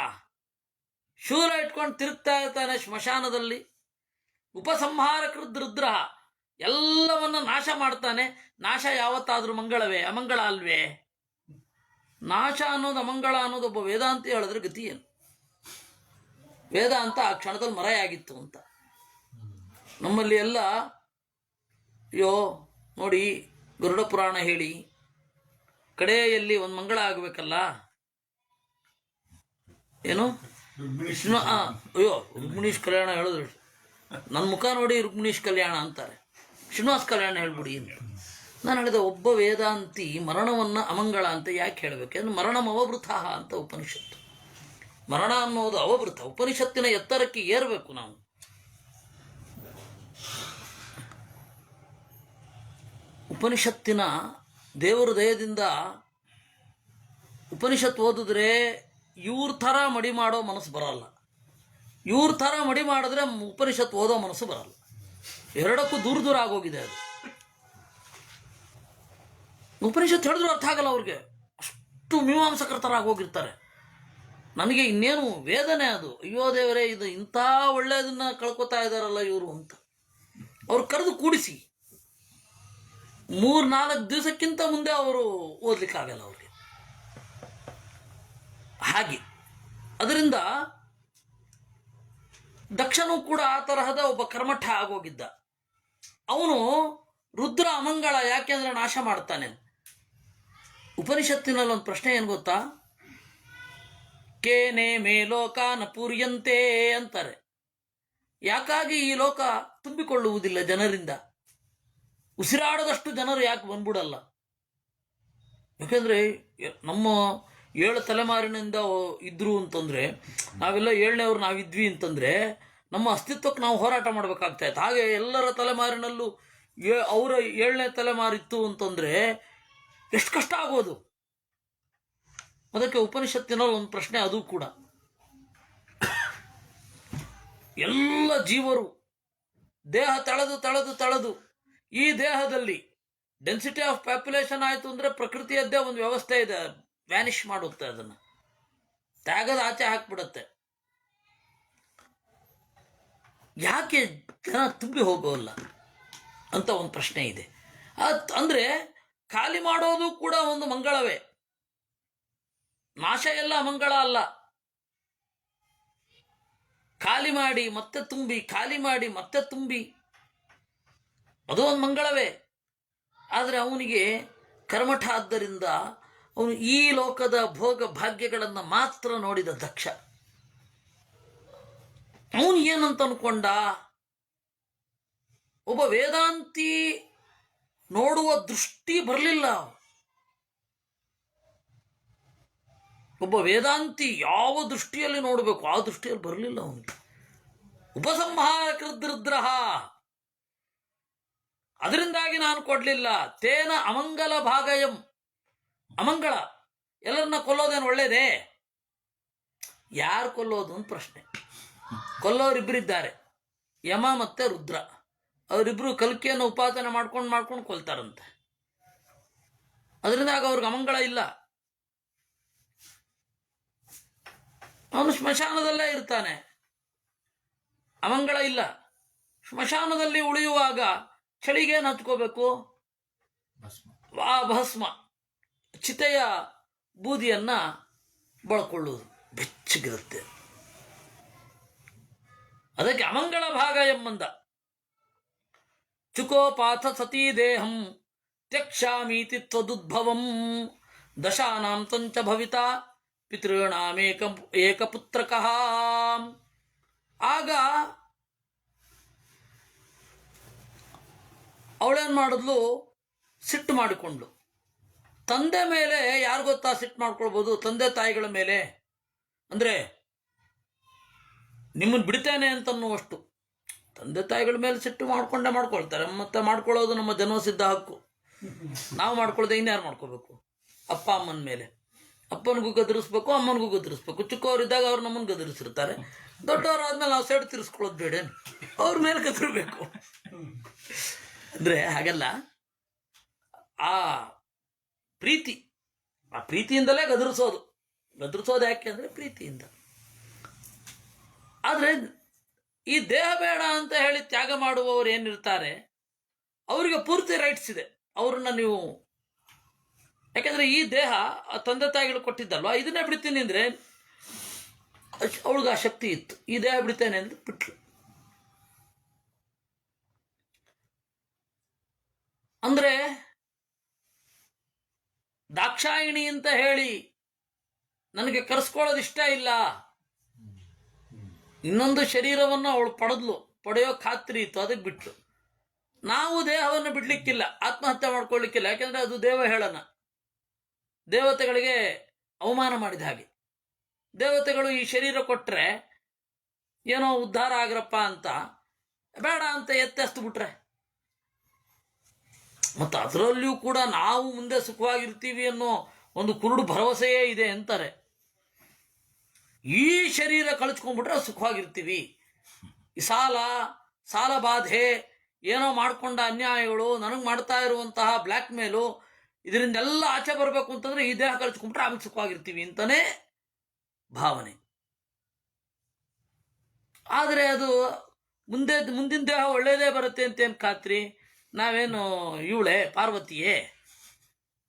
ಶೂಲ ಇಟ್ಕೊಂಡು ತಿರುಗ್ತಾ ಇರ್ತಾನೆ ಸ್ಮಶಾನದಲ್ಲಿ. ಉಪಸಂಹಾರ ಕೃದ್ರುದ್ರ, ಎಲ್ಲವನ್ನ ನಾಶ ಮಾಡ್ತಾನೆ. ನಾಶ ಯಾವತ್ತಾದ್ರೂ ಮಂಗಳವೇ? ಅಮಂಗಳ ಅಲ್ವೇ? ನಾಶ ಅನ್ನೋದು ಅಮಂಗಳ ಅನ್ನೋದು ಒಬ್ಬ ವೇದಾಂತಿ ಹೇಳಿದ್ರೆ ಗತಿ ಏನು? ವೇದಾಂತ ಆ ಕ್ಷಣದಲ್ಲಿ ಮರೆಯಾಗಿತ್ತು ಅಂತ. ನಮ್ಮಲ್ಲಿ ಎಲ್ಲ ಅಯ್ಯೋ ನೋಡಿ, ಗರುಡ ಪುರಾಣ ಹೇಳಿ ಕಡೆಯಲ್ಲಿ ಒಂದು ಮಂಗಳ ಆಗಬೇಕಲ್ಲ, ಏನು ಅಯ್ಯೋ ರುಕ್ಮಿಣೀಶ್ ಕಲ್ಯಾಣ ಹೇಳಿದ್ರು, ನನ್ನ ಮುಖ ನೋಡಿ ರುಕ್ಮಿಣೀಶ್ ಕಲ್ಯಾಣ ಅಂತಾರೆ, ಶ್ರೀನಿವಾಸ ಕಲ್ಯಾಣ ಹೇಳ್ಬಿಡಿ ಅಂತ. ನಾನು ಹೇಳಿದೆ, ಒಬ್ಬ ವೇದಾಂತಿ ಮರಣವನ್ನು ಅಮಂಗಳ ಅಂತ ಯಾಕೆ ಹೇಳಬೇಕು? ಅಂದ್ರೆ ಮರಣಂ ಅವಭೃತ ಅಂತ ಉಪನಿಷತ್ತು. ಮರಣ ಅನ್ನೋದು ಅವಭೃತ. ಉಪನಿಷತ್ತಿನ ಎತ್ತರಕ್ಕೆ ಏರಬೇಕು ನಾವು. ಉಪನಿಷತ್ತಿನ ದೇವರ ದಯದಿಂದ ಉಪನಿಷತ್ತು ಓದಿದ್ರೆ ಇವ್ರ ಥರ ಮಡಿ ಮಾಡೋ ಮನಸ್ಸು ಬರಲ್ಲ. ಇವ್ರ ಥರ ಮಡಿ ಮಾಡಿದ್ರೆ ಉಪನಿಷತ್ತು ಓದೋ ಮನಸ್ಸು ಬರಲ್ಲ. ಎರಡಕ್ಕೂ ದೂರ ದೂರ ಆಗೋಗಿದೆ ಅದು. ಉಪನಿಷತ್ತು ಹೇಳಿದ್ರು ಅರ್ಥ ಆಗಲ್ಲ ಅವ್ರಿಗೆ, ಅಷ್ಟು ಮೀಮಾಂಸಕರ ಥರ ಆಗೋಗಿರ್ತಾರೆ. ನನಗೆ ಇನ್ನೇನು ವೇದನೆ ಅದು. ಅಯ್ಯೋ ದೇವರೇ, ಇದು ಇಂಥ ಒಳ್ಳೆಯದನ್ನ ಕಳ್ಕೊತಾ ಇದ್ದಾರಲ್ಲ ಇವರು ಅಂತ. ಅವ್ರು ಕರೆದು ಕೂಡಿಸಿ 3-4 ದಿವಸಕ್ಕಿಂತ ಮುಂದೆ ಅವರು ಓದಲಿಕ್ಕಾಗಲ್ಲ ಅವ್ರಿಗೆ. ಹಾಗೆ ಅದರಿಂದ ದಕ್ಷನೂ ಕೂಡ ಆ ತರಹದ ಒಬ್ಬ ಕರ್ಮಠ ಆಗೋಗಿದ್ದ. ಅವನು ರುದ್ರ ಅಮಂಗಳ ಯಾಕೆಂದ್ರೆ ನಾಶ ಮಾಡ್ತಾನೆ. ಉಪನಿಷತ್ತಿನಲ್ಲಿ ಒಂದು ಪ್ರಶ್ನೆ ಏನು ಗೊತ್ತಾ? ಕೇನೆ ಮೇ ಲೋಕಾನ ಪೂರ್ಯಂತೆ ಅಂತಾರೆ. ಯಾಕಾಗಿ ಈ ಲೋಕ ತುಂಬಿಕೊಳ್ಳುವುದಿಲ್ಲ ಜನರಿಂದ? ಉಸಿರಾಡದಷ್ಟು ಜನರು ಯಾಕೆ ಬಂದ್ಬಿಡಲ್ಲ? ಯಾಕೆಂದ್ರೆ ನಮ್ಮ 7 ತಲೆಮಾರಿನಿಂದ ಇದ್ರು ಅಂತಂದ್ರೆ, ನಾವೆಲ್ಲ 7ನೇವ್ರು ನಾವಿದ್ವಿ ಅಂತಂದ್ರೆ ನಮ್ಮ ಅಸ್ತಿತ್ವಕ್ಕೆ ನಾವು ಹೋರಾಟ ಮಾಡಬೇಕಾಗ್ತಾ ಇತ್ತು. ಹಾಗೆ ಎಲ್ಲರ ತಲೆಮಾರಿನಲ್ಲೂ ಅವರ 7ನೇ ತಲೆಮಾರಿತ್ತು ಅಂತಂದ್ರೆ ಎಷ್ಟು ಕಷ್ಟ ಆಗೋದು. ಅದಕ್ಕೆ ಉಪನಿಷತ್ತಿನಲ್ಲಿ ಒಂದು ಪ್ರಶ್ನೆ ಅದು ಕೂಡ. ಎಲ್ಲ ಜೀವರು ದೇಹ ತಳೆದು ತಳೆದು ತಳೆದು ಈ ದೇಹದಲ್ಲಿ ಡೆನ್ಸಿಟಿ ಆಫ್ ಪಾಪ್ಯುಲೇಷನ್ ಆಯಿತು ಅಂದರೆ ಪ್ರಕೃತಿಯದ್ದೇ ಒಂದು ವ್ಯವಸ್ಥೆ ಇದೆ, ವ್ಯಾನಿಷ್ ಮಾಡುತ್ತೆ, ಅದನ್ನು ತ್ಯಾಗದ ಆಚೆ ಹಾಕ್ಬಿಡುತ್ತೆ. ಯಾಕೆ ಜನ ತುಂಬಿ ಹೋಗೋಲ್ಲ ಅಂತ ಒಂದು ಪ್ರಶ್ನೆ ಇದೆ. ಅಂದರೆ ಖಾಲಿ ಮಾಡೋದು ಕೂಡ ಒಂದು ಮಂಗಳವೇ. ನಾಶ ಎಲ್ಲ ಮಂಗಳ ಅಲ್ಲ. ಖಾಲಿ ಮಾಡಿ ಮತ್ತೆ ತುಂಬಿ, ಖಾಲಿ ಮಾಡಿ ಮತ್ತೆ ತುಂಬಿ, ಅದು ಒಂದು ಮಂಗಳವೇ. ಆದರೆ ಅವನಿಗೆ ಕರ್ಮಠ ಆದ್ದರಿಂದ ಅವನು ಈ ಲೋಕದ ಭೋಗ ಭಾಗ್ಯಗಳನ್ನು ಮಾತ್ರ ನೋಡಿದ ದಕ್ಷ. ಅವನು ಏನಂತ ಅನ್ಕೊಂಡ? ಒಬ್ಬ ವೇದಾಂತಿ ನೋಡುವ ದೃಷ್ಟಿ ಬರಲಿಲ್ಲ. ಒಬ್ಬ ವೇದಾಂತಿ ಯಾವ ದೃಷ್ಟಿಯಲ್ಲಿ ನೋಡಬೇಕು ಆ ದೃಷ್ಟಿಯಲ್ಲಿ ಬರಲಿಲ್ಲ ಅವನಿಗೆ. ಉಪಸಂಹಾರ ಕೃದ್ರುದ್ರಹ, ಅದರಿಂದಾಗಿ ನಾನು ಕೊಡಲಿಲ್ಲ. ತೇನ ಅಮಂಗಲ ಭಾಗಯಂ, ಅಮಂಗಳ. ಎಲ್ಲರನ್ನ ಕೊಲ್ಲೋದೇನು ಒಳ್ಳೇದೇ? ಯಾರು ಕೊಲ್ಲೋದು ಅಂತ ಪ್ರಶ್ನೆ. ಕೊಲ್ಲೋರಿಬ್ಬರಿದ್ದಾರೆ, ಯಮ ಮತ್ತೆ ರುದ್ರ. ಅವರಿಬ್ಬರು ಕಲ್ಕಿಯನ್ನು ಉಪಾಸನೆ ಮಾಡ್ಕೊಂಡು ಕೊಲ್ತಾರಂತೆ. ಅದರಿಂದಾಗ ಅವ್ರಿಗೆ ಅಮಂಗಳ ಇಲ್ಲ. ಅವನು ಸ್ಮಶಾನದಲ್ಲೇ ಇರ್ತಾನೆ, ಅಮಂಗಳ ಇಲ್ಲ. ಸ್ಮಶಾನದಲ್ಲಿ ಉಳಿಯುವಾಗ ಚಳಿಗೇನು ಹಚ್ಕೋಬೇಕು? ಆ ಭಸ್ಮ, ಚಿತೆಯ ಬೂದಿಯನ್ನ ಬಳಕೊಳ್ಳುವುದು, ಬೆಚ್ಚಗಿರುತ್ತೆ. ಅದಕ್ಕೆ ಅಮಂಗಳ ಭಾಗ ಎಂಬಂದ. ಚುಕೋಪಾಥ ಸತೀ ದೇಹಂ ತ್ಯಕ್ಷಾಮೀತಿ ತ್ವದುದ್ಭವಂ ದಶಾನಾಂ ತಂಚ ಭವಿತಾ ಪಿತೃಣಾಮೇಕ ಏಕಪುತ್ರಕಃ. ಆಗ ಅವಳೇನು ಮಾಡಿದ್ಲು? ಸಿಟ್ಟು ಮಾಡಿಕೊಂಡ್ಳು. ತಂದೆ ಮೇಲೆ ಯಾರು ಗೊತ್ತಾ ಸಿಟ್ಟು ಮಾಡ್ಕೊಳ್ಬೋದು? ತಂದೆ ತಾಯಿಗಳ ಮೇಲೆ. ಅಂದರೆ ನಿಮ್ಮನ್ನು ಬಿಡ್ತೇನೆ ಅಂತನ್ನುವಷ್ಟು. ತಂದೆ ತಾಯಿಗಳ ಮೇಲೆ ಸಿಟ್ಟು ಮಾಡ್ಕೊಳ್ತಾರೆ. ಮತ್ತೆ ಮಾಡ್ಕೊಳ್ಳೋದು ನಮ್ಮ ಜನ್ಮಸಿದ್ಧ ಹಕ್ಕು. ನಾವು ಮಾಡ್ಕೊಳ್ಳೋದು ಇನ್ಯಾರು ಮಾಡ್ಕೋಬೇಕು? ಅಪ್ಪ ಅಮ್ಮನ ಮೇಲೆ. ಅಪ್ಪನಿಗೂ ಗದರಿಸ್ಬೇಕು, ಅಮ್ಮನಿಗೂ ಗದರಿಸ್ಬೇಕು. ಚಿಕ್ಕವರಿದ್ದಾಗ ಅವ್ರು ನಮ್ಮನ್ನು ಗದರಿಸಿರ್ತಾರೆ, ದೊಡ್ಡವರಾದ್ಮೇಲೆ ನಾವು ಸೈಡ್ ತಿರ್ಸ್ಕೊಳ್ಳೋದು ಬೇಡ, ಅವ್ರ ಮೇಲೆ ಗದರಬೇಕು. ಅಂದರೆ ಹಾಗಲ್ಲ, ಆ ಪ್ರೀತಿ, ಆ ಪ್ರೀತಿಯಿಂದಲೇ ಗದರಿಸೋದು. ಗದರಿಸೋದು ಯಾಕೆ ಅಂದರೆ ಪ್ರೀತಿಯಿಂದ. ಆದರೆ ಈ ದೇಹ ಬೇಡ ಅಂತ ಹೇಳಿ ತ್ಯಾಗ ಮಾಡುವವರು ಏನಿರ್ತಾರೆ ಅವರಿಗೆ ಪೂರ್ತಿ ರೈಟ್ಸ್ ಇದೆ. ಅವ್ರನ್ನ ನೀವು, ಯಾಕೆಂದರೆ ಈ ದೇಹ ತಂದೆ ತಾಯಿಗಳು ಕೊಟ್ಟಿದ್ದಲ್ವ, ಇದನ್ನೇ ಬಿಡ್ತೀನಿ ಅಂದರೆ ಅವಳಿಗೆ ಆ ಶಕ್ತಿ ಇತ್ತು. ಈ ದೇಹ ಬಿಡ್ತೇನೆ ಅಂದರೆ ಬಿಟ್ಲು. ಅಂದರೆ ದಾಕ್ಷಾಯಿಣಿ ಅಂತ ಹೇಳಿ ನನಗೆ ಕರೆಸ್ಕೊಳ್ಳೋದು ಇಷ್ಟ ಇಲ್ಲ, ಇನ್ನೊಂದು ಶರೀರವನ್ನು ಅವಳು ಪಡೆಯೋ ಖಾತ್ರಿ ಇತ್ತು, ಅದಕ್ಕೆ ಬಿಟ್ಲು. ನಾವು ದೇಹವನ್ನು ಬಿಡ್ಲಿಕ್ಕಿಲ್ಲ, ಆತ್ಮಹತ್ಯೆ ಮಾಡ್ಕೊಳ್ಳಿಕ್ಕಿಲ್ಲ, ಯಾಕೆಂದರೆ ಅದು ದೇವ ಹೇಳನ, ದೇವತೆಗಳಿಗೆ ಅವಮಾನ ಮಾಡಿದ ಹಾಗೆ. ದೇವತೆಗಳು ಈ ಶರೀರ ಕೊಟ್ಟರೆ ಏನೋ ಉದ್ಧಾರ ಆಗ್ರಪ್ಪ ಅಂತ, ಬೇಡ ಅಂತ ಎತ್ತೆಸ್ತು ಬಿಟ್ರೆ, ಮತ್ತು ಅದರಲ್ಲಿಯೂ ಕೂಡ ನಾವು ಮುಂದೆ ಸುಖವಾಗಿರ್ತೀವಿ ಅನ್ನೋ ಒಂದು ಕುರುಡು ಭರವಸೆಯೇ ಇದೆ ಅಂತಾರೆ. ಈ ಶರೀರ ಕಳಿಸ್ಕೊಂಡ್ಬಿಟ್ರೆ ಸುಖವಾಗಿರ್ತೀವಿ. ಈ ಸಾಲ ಬಾಧೆ, ಏನೋ ಮಾಡಿಕೊಂಡ ಅನ್ಯಾಯಗಳು, ನನಗೆ ಮಾಡ್ತಾ ಇರುವಂತಹ ಬ್ಲ್ಯಾಕ್ ಮೇಲು, ಇದರಿಂದೆಲ್ಲ ಆಚೆ ಬರಬೇಕು ಅಂತಂದರೆ ಈ ದೇಹ ಕಳಿಸ್ಕೊಂಡ್ಬಿಟ್ರೆ ಆಮೇಲೆ ಸುಖವಾಗಿರ್ತೀವಿ ಅಂತಲೇ ಭಾವನೆ. ಆದರೆ ಅದು ಮುಂದಿನ ದೇಹ ಒಳ್ಳೆಯದೇ ಬರುತ್ತೆ ಅಂತೇನು ಖಾತ್ರಿ? ನಾವೇನು ಇವಳೆ ಪಾರ್ವತಿಯೇ?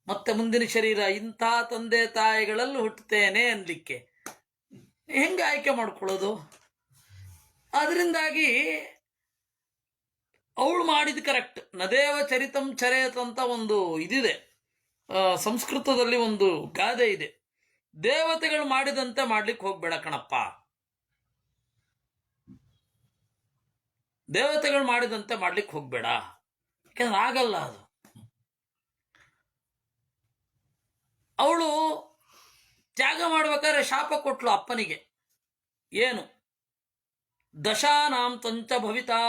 ಮತ್ತೆ ಮುಂದಿನ ಶರೀರ ಇಂಥ ತಂದೆ ತಾಯಿಗಳಲ್ಲಿ ಹುಟ್ಟುತ್ತೇನೆ ಅನ್ಲಿಕ್ಕೆ ಹೆಂಗೆ ಆಯ್ಕೆ ಮಾಡ್ಕೊಳ್ಳೋದು? ಅದರಿಂದಾಗಿ ಅವಳು ಮಾಡಿದ ಕರೆಕ್ಟ್. ನದೇವ ಚರಿತಂ ಚರೇತ್ ಅಂತ ಒಂದು ಇದಿದೆ, ಸಂಸ್ಕೃತದಲ್ಲಿ ಒಂದು ಗಾದೆ ಇದೆ. ದೇವತೆಗಳು ಮಾಡಿದಂತೆ ಮಾಡ್ಲಿಕ್ಕೆ ಹೋಗ್ಬೇಡ ಕಣಪ್ಪ, ದೇವತೆಗಳು ಮಾಡಿದಂತೆ ಮಾಡ್ಲಿಕ್ಕೆ ಹೋಗ್ಬೇಡ, ಯಾಕಂದ್ರೆ ಆಗಲ್ಲ ಅದು. ಅವಳು ತ್ಯಾಗ ಮಾಡ್ಬೇಕಾದ್ರೆ ಶಾಪ ಕೊಟ್ಲು ಅಪ್ಪನಿಗೆ. ಏನು? ದಶಾನಾಂ ತಂಚ ಭವಿತಾ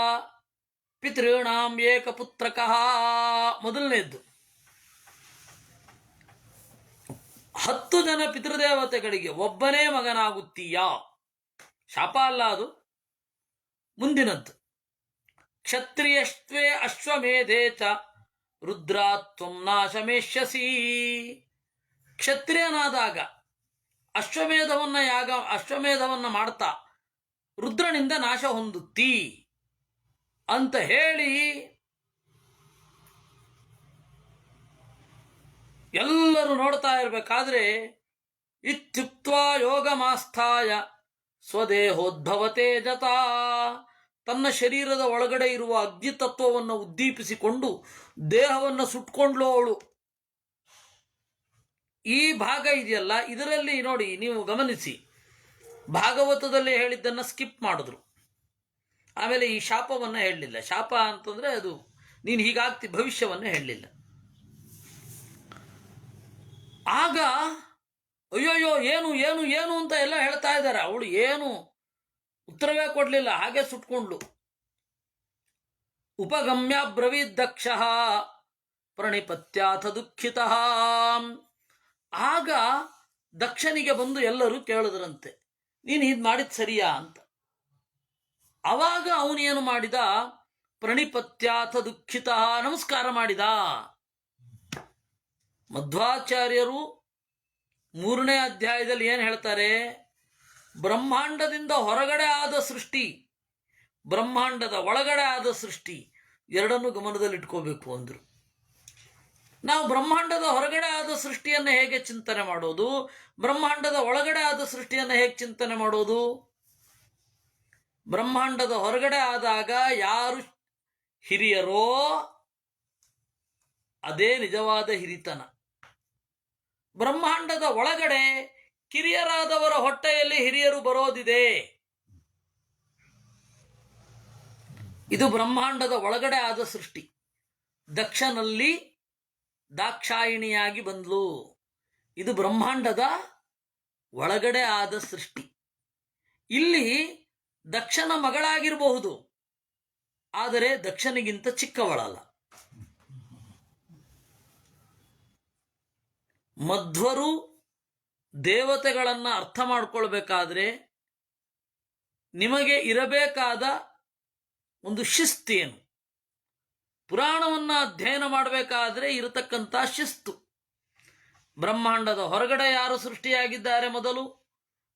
ಪಿತೃಣಾಂ ಏಕಪುತ್ರಕಃ. ಮೊದಲನೇದ್ದು, 10 ಜನ ಪಿತೃದೇವತೆಗಳಿಗೆ ಒಬ್ಬನೇ ಮಗನಾಗುತ್ತೀಯಾ. ಶಾಪ ಅಲ್ಲ ಅದು, ಮುಂದಿನದ್ದು. ಕ್ಷತ್ರಿಯಶ್ವೇ ಅಶ್ವಮೇಧೇ ಚ ರುದ್ರಾತ್ವಂ ನಾಶಮೇಷ್ಯಸಿ. ಕ್ಷತ್ರಿಯನಾದಾಗ ಅಶ್ವಮೇಧವನ್ನ ಮಾಡ್ತಾ ರುದ್ರನಿಂದ ನಾಶ ಹೊಂದುತ್ತೀ ಅಂತ ಹೇಳಿ ಎಲ್ಲರೂ ನೋಡ್ತಾ ಇರಬೇಕಾದ್ರೆ ಇತ್ಯುಕ್ತ್ವಾ ಯೋಗಮಾಸ್ಥಾಯ ಸ್ವದೇಹೋದ್ಭವತೆ ಜತಾ. ತನ್ನ ಶರೀರದ ಒಳಗಡೆ ಇರುವ ಅಗ್ನಿತತ್ವವನ್ನು ಉದ್ದೀಪಿಸಿಕೊಂಡು ದೇಹವನ್ನು ಸುಟ್ಕೊಂಡ್ಲು ಅವಳು. ಈ ಭಾಗ ಇದೆಯಲ್ಲ, ಇದರಲ್ಲಿ ನೋಡಿ, ನೀವು ಗಮನಿಸಿ, ಭಾಗವತದಲ್ಲಿ ಹೇಳಿದ್ದನ್ನು ಸ್ಕಿಪ್ ಮಾಡಿದ್ರು. ಆಮೇಲೆ ಈ ಶಾಪವನ್ನು ಹೇಳಲಿಲ್ಲ. ಶಾಪ ಅಂತಂದರೆ ಅದು ನೀನು ಹೀಗಾಗ್ತಿ ಭವಿಷ್ಯವನ್ನು ಹೇಳಲಿಲ್ಲ. ಆಗ ಅಯ್ಯೋಯ್ಯೋ ಏನು ಏನು ಏನು ಅಂತ ಎಲ್ಲ ಹೇಳ್ತಾ ಇದ್ದಾರೆ. ಅವಳು ಏನು ಉತ್ತರವೇ ಕೊಡಲಿಲ್ಲ, ಹಾಗೆ ಸುಟ್ಕೊಂಡ್ಲು. ಉಪಗಮ್ಯ ಬ್ರವೀದ್ ದಕ್ಷ ಪ್ರಣಿಪತ್ಯಾಥ ದುಃಖಿತ. ಆಗ ದಕ್ಷನಿಗೆ ಬಂದು ಎಲ್ಲರೂ ಕೇಳಿದ್ರಂತೆ, ನೀನು ಇದು ಮಾಡಿದ ಸರಿಯಾ ಅಂತ. ಅವಾಗ ಅವನೇನು ಮಾಡಿದ? ಪ್ರಣಿಪತ್ಯಾಥ ದುಃಖಿತ, ನಮಸ್ಕಾರ ಮಾಡಿದ. ಮಧ್ವಾಚಾರ್ಯರು 3ನೇ ಅಧ್ಯಾಯದಲ್ಲಿ ಏನು ಹೇಳ್ತಾರೆ? ಬ್ರಹ್ಮಾಂಡದಿಂದ ಹೊರಗಡೆ ಆದ ಸೃಷ್ಟಿ, ಬ್ರಹ್ಮಾಂಡದ ಒಳಗಡೆ ಆದ ಸೃಷ್ಟಿ, ಎರಡನ್ನೂ ಗಮನದಲ್ಲಿಟ್ಕೋಬೇಕು ಅಂದರು. ನಾವು ಬ್ರಹ್ಮಾಂಡದ ಹೊರಗಡೆ ಆದ ಸೃಷ್ಟಿಯನ್ನು ಹೇಗೆ ಚಿಂತನೆ ಮಾಡೋದು? ಬ್ರಹ್ಮಾಂಡದ ಒಳಗಡೆ ಆದ ಸೃಷ್ಟಿಯನ್ನು ಹೇಗೆ ಚಿಂತನೆ ಮಾಡೋದು? ಬ್ರಹ್ಮಾಂಡದ ಹೊರಗಡೆ ಆದಾಗ ಯಾರು ಹಿರಿಯರೋ ಅದೇ ನಿಜವಾದ ಹಿರಿತನ. ಬ್ರಹ್ಮಾಂಡದ ಒಳಗಡೆ ಕಿರಿಯರಾದವರ ಹೊಟ್ಟೆಯಲ್ಲಿ ಹಿರಿಯರು ಬರೋದಿದೆ. ಇದು ಬ್ರಹ್ಮಾಂಡದ ಒಳಗಡೆ ಆದ ಸೃಷ್ಟಿ. ದಕ್ಷನಲ್ಲಿ ದಾಕ್ಷಾಯಿಣಿಯಾಗಿ ಬಂದ್ಲು. ಇದು ಬ್ರಹ್ಮಾಂಡದ ಒಳಗಡೆ ಆದ ಸೃಷ್ಟಿ. ಇಲ್ಲಿ ದಕ್ಷನ ಮಗಳಾಗಿರಬಹುದು, ಆದರೆ ದಕ್ಷನಿಗಿಂತ ಚಿಕ್ಕವಳಲ್ಲ. ಮಧ್ವರು ದೇವತೆಗಳನ್ನು ಅರ್ಥ ಮಾಡ್ಕೊಳ್ಬೇಕಾದ್ರೆ ನಿಮಗೆ ಇರಬೇಕಾದ ಒಂದು ಶಿಸ್ತೇನು? ಪುರಾಣವನ್ನು ಅಧ್ಯಯನ ಮಾಡಬೇಕಾದ್ರೆ ಇರತಕ್ಕಂಥ ಶಿಸ್ತು. ಬ್ರಹ್ಮಾಂಡದ ಹೊರಗಡೆ ಯಾರು ಸೃಷ್ಟಿಯಾಗಿದ್ದಾರೆ ಮೊದಲು,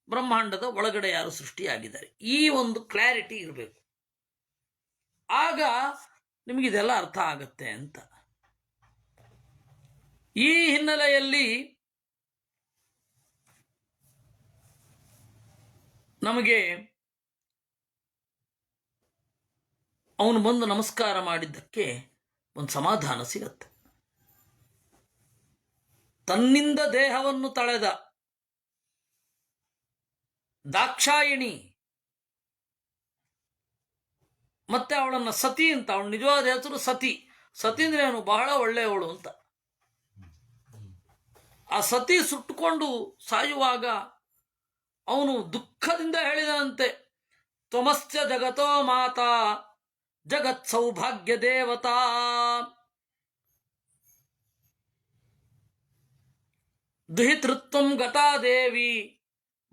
ಬ್ರಹ್ಮಾಂಡದ ಒಳಗಡೆ ಯಾರು ಸೃಷ್ಟಿಯಾಗಿದ್ದಾರೆ, ಈ ಒಂದು ಕ್ಲಾರಿಟಿ ಇರಬೇಕು. ಆಗ ನಿಮಗಿದೆಲ್ಲ ಅರ್ಥ ಆಗತ್ತೆ ಅಂತ. ಈ ಹಿನ್ನೆಲೆಯಲ್ಲಿ ನಮಗೆ ಅವನು ಬಂದು ನಮಸ್ಕಾರ ಮಾಡಿದ್ದಕ್ಕೆ ಒಂದು ಸಮಾಧಾನ ಸಿಗತ್ತೆ. ತನ್ನಿಂದ ದೇಹವನ್ನು ತಳೆದ ದಾಕ್ಷಾಯಿಣಿ ಮತ್ತೆ ಅವಳನ್ನು ಸತಿ ಅಂತ, ಅವಳ ನಿಜವಾದ ಹೆಸರು ಸತಿ. ಸತಿ ಅಂದ್ರೆ ಅವನು ಬಹಳ ಒಳ್ಳೆಯವಳು ಅಂತ. ಆ ಸತಿ ಸುಟ್ಟುಕೊಂಡು ಸಾಯುವಾಗ ಅವನು ದುಃಖದಿಂದ ಹೇಳಿದನಂತೆ, ತ್ವಮಶ್ಚ ಜಗತೋ ಮಾತಾ ಜಗತ್ ಸೌಭಾಗ್ಯ ದೇವತಾ. ದುಹಿತೃತ್ವಂ ಗತಾ ದೇವಿ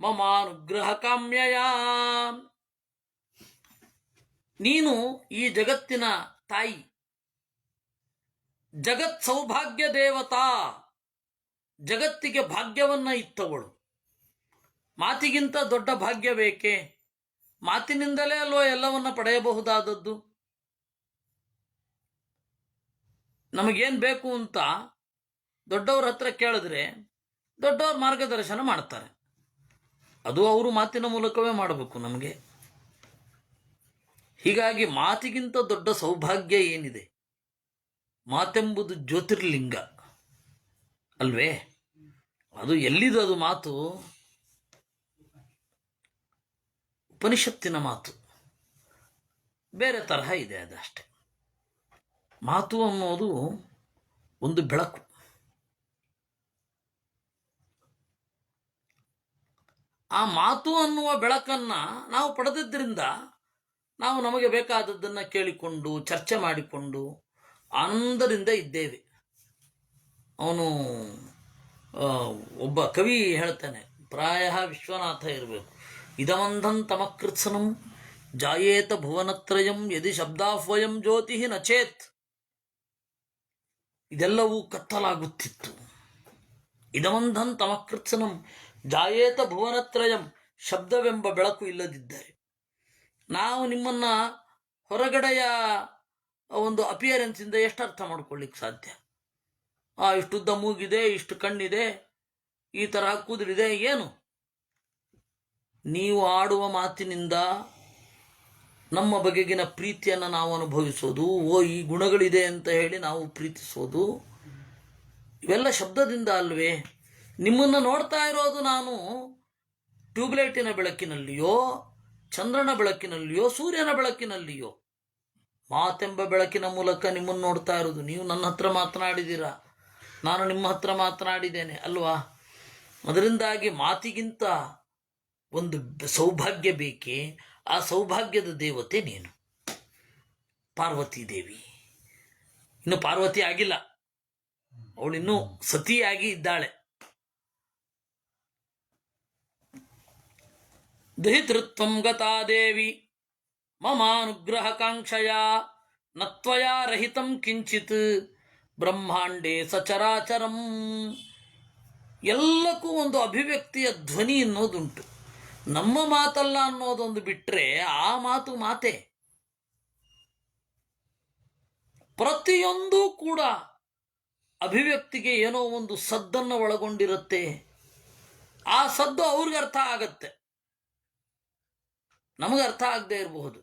ಮಮಾನುಗ್ರಹ ಕಾಮ್ಯಯ. ನೀನು ಈ ಜಗತ್ತಿನ ತಾಯಿ, ಜಗತ್ ಸೌಭಾಗ್ಯ ದೇವತಾ, ಜಗತ್ತಿಗೆ ಭಾಗ್ಯವನ್ನ ಇತ್ತವಳು. ಮಾತಿಗಿಂತ ದೊಡ್ಡ ಭಾಗ್ಯ ಬೇಕೇ? ಮಾತಿನಿಂದಲೇ ಅಲ್ವೋ ಎಲ್ಲವನ್ನ ಪಡೆಯಬಹುದಾದದ್ದು. ನಮಗೇನು ಬೇಕು ಅಂತ ದೊಡ್ಡವ್ರ ಹತ್ರ ಕೇಳಿದ್ರೆ ದೊಡ್ಡವ್ರ ಮಾರ್ಗದರ್ಶನ ಮಾಡ್ತಾರೆ. ಅದು ಅವರು ಮಾತಿನ ಮೂಲಕವೇ ಮಾಡಬೇಕು ನಮಗೆ. ಹೀಗಾಗಿ ಮಾತಿಗಿಂತ ದೊಡ್ಡ ಸೌಭಾಗ್ಯ ಏನಿದೆ? ಮಾತೆಂಬುದು ಜ್ಯೋತಿರ್ಲಿಂಗ ಅಲ್ವೇ? ಅದು ಎಲ್ಲಿದದು ಮಾತು? ಉಪನಿಷತ್ತಿನ ಮಾತು ಬೇರೆ ತರಹ ಇದೆ, ಅದಷ್ಟೆ. ಮಾತು ಅನ್ನೋದು ಒಂದು ಬೆಳಕು. ಆ ಮಾತು ಅನ್ನುವ ಬೆಳಕನ್ನ ನಾವು ಪಡೆದಿದ್ದರಿಂದ ನಾವು ನಮಗೆ ಬೇಕಾದದ್ದನ್ನು ಕೇಳಿಕೊಂಡು ಚರ್ಚೆ ಮಾಡಿಕೊಂಡು ಆನಂದದಿಂದ ಇದ್ದೇವೆ. ಅವನು ಒಬ್ಬ ಕವಿ ಹೇಳ್ತಾನೆ, ಪ್ರಾಯ ವಿಶ್ವನಾಥ ಇರಬೇಕು, ಇದಮಂಧಂ ತಮಕೃತ್ಸನಂ ಜಾಯೇತ ಭುವನತ್ರಯಂ ಯದಿ ಶಬ್ದಾಹ್ವಯಂ ಜ್ಯೋತಿ ನಚೇತ್. ಇದೆಲ್ಲವೂ ಕತ್ತಲಾಗುತ್ತಿತ್ತು. ಇದಮಂಧಂ ತಮಕೃತ್ಸನಂ ಜಾಯೇತ ಭುವನತ್ರಯಂ, ಶಬ್ದವೆಂಬ ಬೆಳಕು ಇಲ್ಲದಿದ್ದರೆ. ನಾವು ನಿಮ್ಮನ್ನ ಹೊರಗಡೆಯ ಒಂದು ಅಪಿಯರೆನ್ಸಿಂದ ಎಷ್ಟು ಅರ್ಥ ಮಾಡ್ಕೊಳ್ಳಿಕ್ಕೆ ಸಾಧ್ಯ? ಇಷ್ಟುದ್ದ ಮೂಗಿದೆ, ಇಷ್ಟು ಕಣ್ಣಿದೆ, ಈ ತರಹ ಕೂದಲಿದೆ, ಏನು? ನೀವು ಆಡುವ ಮಾತಿನಿಂದ ನಮ್ಮ ಬಗೆಗಿನ ಪ್ರೀತಿಯನ್ನು ನಾವು ಅನುಭವಿಸೋದು, ಈ ಗುಣಗಳಿದೆ ಅಂತ ಹೇಳಿ ನಾವು ಪ್ರೀತಿಸೋದು, ಇವೆಲ್ಲ ಶಬ್ದದಿಂದ ಅಲ್ವೇ? ನಿಮ್ಮನ್ನು ನೋಡ್ತಾ ಇರೋದು ನಾನು ಟ್ಯೂಬ್ಲೈಟಿನ ಬೆಳಕಿನಲ್ಲಿಯೋ, ಚಂದ್ರನ ಬೆಳಕಿನಲ್ಲಿಯೋ, ಸೂರ್ಯನ ಬೆಳಕಿನಲ್ಲಿಯೋ, ಮಾತೆಂಬ ಬೆಳಕಿನ ಮೂಲಕ ನಿಮ್ಮನ್ನು ನೋಡ್ತಾ ಇರೋದು. ನೀವು ನನ್ನ ಹತ್ರ ಮಾತನಾಡಿದ್ದೀರಾ, ನಾನು ನಿಮ್ಮ ಹತ್ರ ಮಾತನಾಡಿದ್ದೇನೆ ಅಲ್ವಾ? ಅದರಿಂದಾಗಿ ಮಾತಿಗಿಂತ ಒಂದು ಸೌಭಾಗ್ಯ ಬೇಕೇ? ಆ ಸೌಭಾಗ್ಯದ ದೇವತೆ ನೀನು, ಪಾರ್ವತಿ ದೇವಿ. ಇನ್ನು ಪಾರ್ವತಿ ಆಗಿಲ್ಲ, ಅವಳಿನ್ನೂ ಸತಿಯಾಗಿ ಇದ್ದಾಳೆ. ದಹಿತೃತ್ವಂ ಗತಾ ದೇವಿ ಮಮಾನುಗ್ರಹ ಕಾಂಕ್ಷಯ ನತ್ವಯಾ ರಹಿತಂ ಕಿಂಚಿತ್ ಬ್ರಹ್ಮಾಂಡೇ ಸಚರಾಚರಂ. ಎಲ್ಲಕ್ಕೂ ಒಂದು ಅಭಿವ್ಯಕ್ತಿಯ ಧ್ವನಿ ಅನ್ನೋದುಂಟು. ನಮ್ಮ ಮಾತಲ್ಲ ಅನ್ನೋದೊಂದು ಬಿಟ್ಟರೆ ಆ ಮಾತು ಮಾತೆ. ಪ್ರತಿಯೊಂದು ಕೂಡ ಅಭಿವ್ಯಕ್ತಿಗೆ ಏನೋ ಒಂದು ಸದ್ದನ್ನು ಒಳಗೊಂಡಿರುತ್ತೆ. ಆ ಸದ್ದು ಅವ್ರಿಗೆ ಅರ್ಥ ಆಗತ್ತೆ, ನಮಗೆ ಅರ್ಥ ಆಗದೆ ಇರಬಹುದು.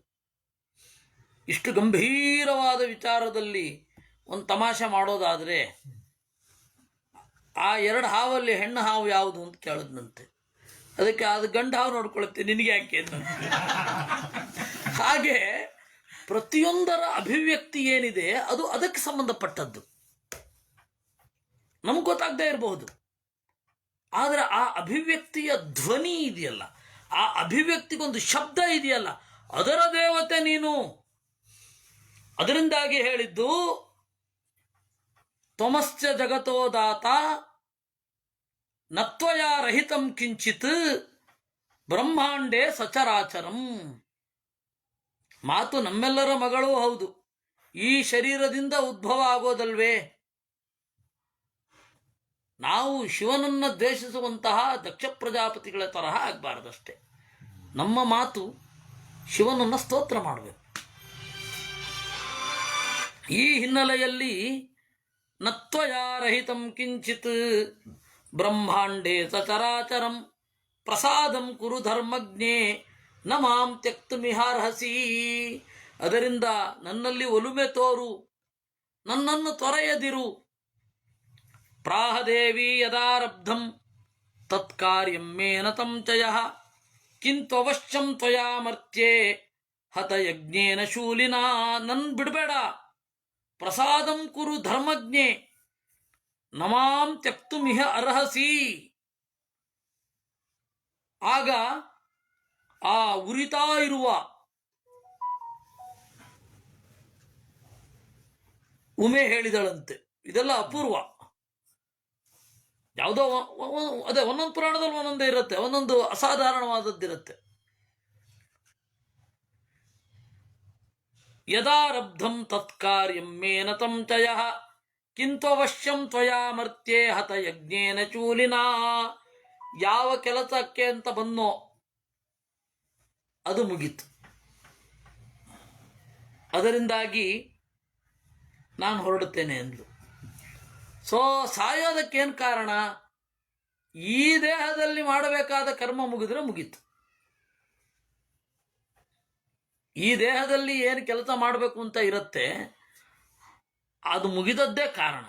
ಇಷ್ಟು ಗಂಭೀರವಾದ ವಿಚಾರದಲ್ಲಿ ಒಂದು ತಮಾಷೆ ಮಾಡೋದಾದರೆ, ಆ ಎರಡು ಹಾವಲ್ಲಿ ಹೆಣ್ಣು ಹಾವು ಯಾವುದು ಅಂತ ಕೇಳಿದ್ನಂತೆ. ಅದಕ್ಕೆ ಅದು ಗಂಡು ಹಾವು ನೋಡ್ಕೊಳುತ್ತೆ, ನಿನಗೆ ಯಾಕೆ ಅಂತ. ಹಾಗೆ ಪ್ರತಿಯೊಂದರ ಅಭಿವ್ಯಕ್ತಿ ಏನಿದೆ ಅದು ಅದಕ್ಕೆ ಸಂಬಂಧಪಟ್ಟದ್ದು. ನಮಗೆ ಗೊತ್ತಾಗದೇ ಇರಬಹುದು, ಆದರೆ ಆ ಅಭಿವ್ಯಕ್ತಿಯ ಧ್ವನಿ ಇದೆಯಲ್ಲ, ಆ ಅಭಿವ್ಯಕ್ತಿಗೊಂದು ಶಬ್ದ ಇದೆಯಲ್ಲ, ಅದರ ದೇವತೆ ನೀನು. ಅದರಿಂದಾಗಿ ಹೇಳಿದ್ದು ತ್ವಮಶ್ಚ ಜಗತೋ ದಾತ ನತ್ವಯ ರಹಿತಂ ಕಿಂಚಿತ್ ಬ್ರಹ್ಮಾಂಡೇ ಸಚರಾಚರಂ. ಮಾತು ನಮ್ಮೆಲ್ಲರ ಮಗಳೂ ಹೌದು. ಈ ಶರೀರದಿಂದ ಉದ್ಭವ ಆಗೋದಲ್ವೇ? ನಾವು ಶಿವನನ್ನು ದ್ವೇಷಿಸುವಂತಹ ದಕ್ಷ ಪ್ರಜಾಪತಿಗಳ ತರಹ ಆಗಬಾರ್ದಷ್ಟೆ. ನಮ್ಮ ಮಾತು ಶಿವನನ್ನು ಸ್ತೋತ್ರ ಮಾಡಬೇಕು. ಈ ಹಿನ್ನೆಲೆಯಲ್ಲಿ ನತ್ವಯಾರಹಿತಂ ಕಿಂಚಿತ್ ಬ್ರಹ್ಮಾಂಡೇ ಸಚರಾಚರಂ ಪ್ರಸಾದಂ ಕುರು ಧರ್ಮಜ್ಞೆ ನ ಮಾಂ ತ್ಯಕ್ತುಮಿಹಾರ್ಹಸಿ. ಅದರಿಂದ ನನ್ನಲ್ಲಿ ಒಲುಮೆ ತೋರು, ನನ್ನನ್ನು ತೊರೆಯದಿರು. ಪ್ರಾಹದೇವಿ ಯದಾರಬ್ಧಂ ತತ್ಕಾರ್ಯಂ ಮೇನ ತಂಚಯ ಕಿಂತ್ವವಶ್ಯಂ ತ್ವಯಾ ಮರ್ತ್ಯೆ ಹತಯಜ್ಞೇನ ಶೂಲಿನಾ. ನನ್ ಬಿಡಬೇಡ, ಪ್ರಸಾದಂ ಕುರು ಧರ್ಮಜ್ಞೆ ನಮಾಂ ತ್ಯಕ್ತುಮಿಹ ಅರ್ಹಸಿ. ಆಗ ಆ ಉರಿತಾ ಇರುವ ಉಮೆ ಹೇಳಿದಳಂತೆ, ಇದೆಲ್ಲ ಅಪೂರ್ವ. ಯಾವುದೋ ಅದೇ ಒಂದೊಂದು ಪುರಾಣದಲ್ಲಿ ಒಂದೊಂದೇ ಇರುತ್ತೆ, ಒಂದೊಂದು ಅಸಾಧಾರಣವಾದದ್ದಿರುತ್ತೆ. ಯದಾರಬ್ಧಂ ತತ್ಕಾರ್ಯಂ ಮೇನ ತಂಚಯ ಕಿಂತ್ವವಶ್ಯಂ ತ್ವಯಾ ಮರ್ತ್ಯೆ ಹತ ಯಜ್ಞೇನ ಚೂಲಿನಾ. ಯಾವ ಕೆಲಸಕ್ಕೆ ಅಂತ ಬಂದೋ ಅದು ಮುಗೀತು. ಅದರಿಂದಾಗಿ ನಾನು ಹೊರಡುತ್ತೇನೆ ಅಂದ್ಲು. ಸೊ ಸಾಯೋದಕ್ಕೇನು ಕಾರಣ? ಈ ದೇಹದಲ್ಲಿ ಮಾಡಬೇಕಾದ ಕರ್ಮ ಮುಗಿದ್ರೆ ಮುಗೀತು. ಈ ದೇಹದಲ್ಲಿ ಏನು ಕೆಲಸ ಮಾಡಬೇಕು ಅಂತ ಇರುತ್ತೆ ಅದು ಮುಗಿದದ್ದೇ ಕಾರಣ.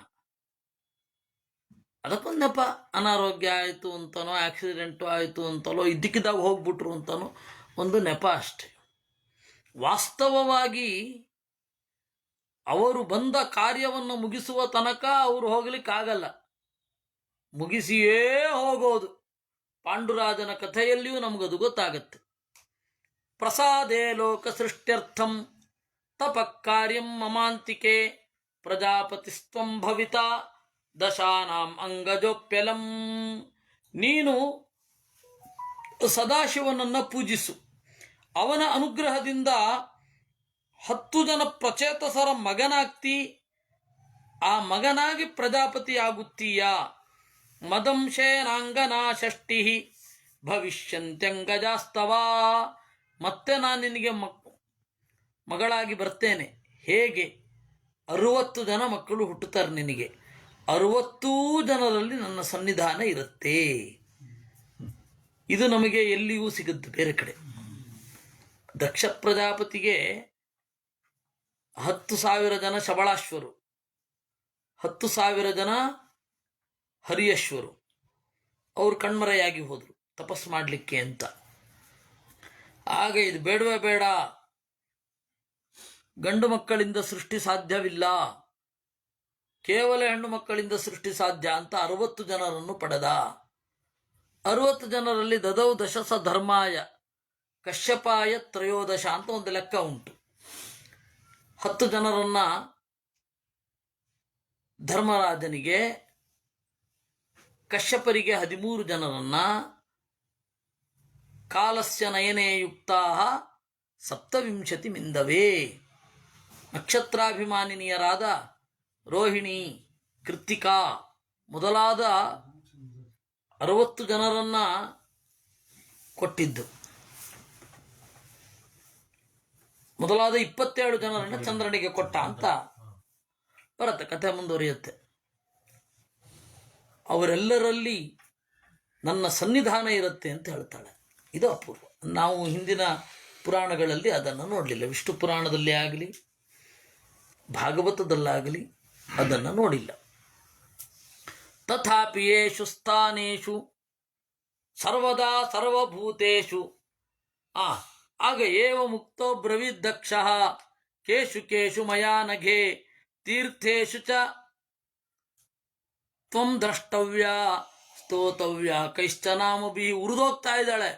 ಅದಕ್ಕೊಂದು ನೆಪ, ಅನಾರೋಗ್ಯ ಆಯಿತು ಅಂತನೋ, ಆಕ್ಸಿಡೆಂಟು ಆಯಿತು ಅಂತಲೋ, ಇದ್ದಕ್ಕಿದ್ದಾಗ ಹೋಗ್ಬಿಟ್ರು ಅಂತನೋ ಒಂದು ನೆಪ ಅಷ್ಟೆ. ವಾಸ್ತವವಾಗಿ ಅವರು ಬಂದ ಕಾರ್ಯವನ್ನು ಮುಗಿಸುವ ತನಕ ಅವರು ಹೋಗ್ಲಿಕ್ಕಾಗಲ್ಲ, ಮುಗಿಸಿಯೇ ಹೋಗೋದು. ಪಾಂಡುರಾಜನ ಕಥೆಯಲ್ಲಿಯೂ ನಮಗದು ಗೊತ್ತಾಗತ್ತೆ. ಪ್ರಸಾದೇ ಲೋಕ ಸೃಷ್ಟ್ಯರ್ಥಂ ತಪ ಕಾರ್ಯಂ ಮಮಾಂತಿಕೆ ಪ್ರಜಾಪತಿಸ್ತ್ವಂ ಭವಿತಾ ದಶಾನಾಂ ಅಂಗಜೋಪ್ಯಲಂ. ನೀನು ಸದಾಶಿವನನ್ನು ಪೂಜಿಸು, ಅವನ ಅನುಗ್ರಹದಿಂದ 10 ಜನ ಪ್ರಚೇತಸರ ಮಗನಾಗ್ತಿ, ಆ ಮಗನಾಗಿ ಪ್ರಜಾಪತಿ ಆಗುತ್ತೀಯ. ಮದಂಶೇನಾಂಗನಾ ಷಷ್ಠಿ ಭವಿಷ್ಯಂತ್ಯಂಗಜಾಸ್ತವ. ಮತ್ತೆ ನಾನು ನಿನಗೆ ಮಗಳಾಗಿ ಬರ್ತೇನೆ. ಹೇಗೆ? 60 ಜನ ಮಕ್ಕಳು ಹುಟ್ಟುತ್ತಾರೆ ನಿನಗೆ. 60 ಜನರಲ್ಲಿ ನನ್ನ ಸನ್ನಿಧಾನ ಇರುತ್ತೆ. ಇದು ನಮಗೆ ಎಲ್ಲಿಯೂ ಸಿಗದ್ದು ಬೇರೆ ಕಡೆ. ದಕ್ಷ ಪ್ರಜಾಪತಿಗೆ 10,000 ಜನ ಶಬಳಾಶ್ವರು, 10,000 ಜನ ಹರಿಯಶ್ವರು. ಅವರು ಕಣ್ಮರೆಯಾಗಿ ಹೋದರು ತಪಸ್ಸು ಮಾಡಲಿಕ್ಕೆ ಅಂತ. ಆಗ ಇದು ಬೇಡವೇ ಬೇಡ, ಗಂಡು ಮಕ್ಕಳಿಂದ ಸೃಷ್ಟಿ ಸಾಧ್ಯವಿಲ್ಲ, ಕೇವಲ ಹೆಣ್ಣು ಮಕ್ಕಳಿಂದ ಸೃಷ್ಟಿ ಸಾಧ್ಯ ಅಂತ 60 ಜನರನ್ನು ಪಡೆದ. 60 ಜನರಲ್ಲಿ ದದೌ ದಶಸ ಧರ್ಮಾಯ ಕಶ್ಯಪಾಯ ತ್ರಯೋದಶ ಅಂತ ಒಂದು ಲೆಕ್ಕ ಉಂಟು. 10 ಜನರನ್ನ ಧರ್ಮರಾಜನಿಗೆ, ಕಶ್ಯಪರಿಗೆ 13 ಜನರನ್ನ, ಕಾಲಸ್ಯ ನಯನೇ ಯುಕ್ತಾ 27 ಮಿಂದವೇ. ನಕ್ಷತ್ರಾಭಿಮಾನಿನಿಯರಾದ ರೋಹಿಣಿ, ಕೃತ್ತಿಕಾ ಮೊದಲಾದ 60 ಜನರನ್ನ ಕೊಟ್ಟಿದ್ದು. ಮೊದಲಾದ 27 ಜನರನ್ನ ಚಂದ್ರನಿಗೆ ಕೊಟ್ಟ ಅಂತ ಬರುತ್ತೆ. ಕಥೆ ಮುಂದುವರಿಯುತ್ತೆ. ಅವರೆಲ್ಲರಲ್ಲಿ ನನ್ನ ಸನ್ನಿಧಾನ ಇರುತ್ತೆ ಅಂತ ಹೇಳ್ತಾಳೆ. ಇದು ಅಪೂರ್ವ. ನಾವು ಹಿಂದಿನ ಪುರಾಣಗಳಲ್ಲಿ ಅದನ್ನು ನೋಡಲಿಲ್ಲ. ವಿಷ್ಣು ಪುರಾಣದಲ್ಲಿ ಆಗಲಿ ಭಾಗವತದಲ್ಲಾಗಲಿ ಅದನ್ನು ನೋಡಿಲ್ಲ. ತಥಾಪಿ ಯೇಷು ಸ್ಥಾನೇಷು ಸರ್ವದಾ ಸರ್ವಭೂತೇಷು. ಆಗ ಏವ ಮುಕ್ತೋ ಬ್ರವೀದ್ದಕ್ಷ ಕೇಶು ಕೇಶು ಮಯಾ ನಘೆ ತೀರ್ಥೇಶು ಚ ತ್ವಂ ದ್ರಷ್ಟವ್ಯ ಸ್ತೋತವ್ಯ ಕೈಶ್ಚನಾಮಭಿ. ಉರಿದೋಗ್ತಾ ಇದ್ದಾಳೆ.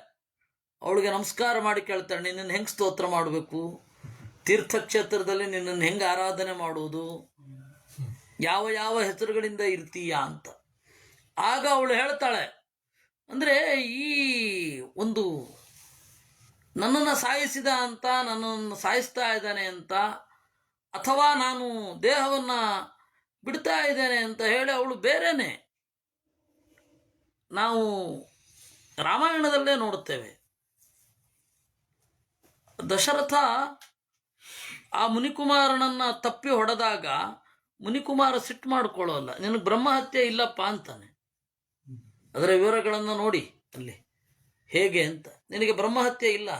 ಅವಳಿಗೆ ನಮಸ್ಕಾರ ಮಾಡಿ ಕೇಳ್ತಾಳೆ, ನಿನ್ನನ್ನು ಹೆಂಗೆ ಸ್ತೋತ್ರ ಮಾಡಬೇಕು, ತೀರ್ಥಕ್ಷೇತ್ರದಲ್ಲಿ ನಿನ್ನನ್ನು ಹೆಂಗೆ ಆರಾಧನೆ ಮಾಡುವುದು, ಯಾವ ಯಾವ ಹೆಸರುಗಳಿಂದ ಇರ್ತೀಯ ಅಂತ. ಆಗ ಅವಳು ಹೇಳ್ತಾಳೆ, ಅಂದರೆ ಈ ಒಂದು ನನ್ನನ್ನು ಸಾಯಿಸಿದ ಅಂತ, ನನ್ನನ್ನು ಸಾಯಿಸ್ತಾ ಇದ್ದಾನೆ ಅಂತ, ಅಥವಾ ನಾನು ದೇಹವನ್ನು ಬಿಡ್ತಾ ಇದ್ದೇನೆ ಅಂತ ಹೇಳಿ ಅವಳು ಬೇರೆನೆ. ನಾವು ರಾಮಾಯಣದಲ್ಲೇ ನೋಡುತ್ತೇವೆ, ದಶರಥ ಆ ಮುನಿಕುಮಾರನನ್ನು ತಪ್ಪಿ ಹೊಡೆದಾಗ ಮುನಿಕುಮಾರ ಸಿಟ್ಟು ಮಾಡಿಕೊಳ್ಳೋಲ್ಲ, ನಿನಗೆ ಬ್ರಹ್ಮಹತ್ಯೆ ಇಲ್ಲಪ್ಪ ಅಂತಾನೆ. ಅದರ ವಿವರಗಳನ್ನು ನೋಡಿ ಅಲ್ಲಿ ಹೇಗೆ ಅಂತ. ನಿನಗೆ ಬ್ರಹ್ಮಹತ್ಯೆ ಇಲ್ಲ.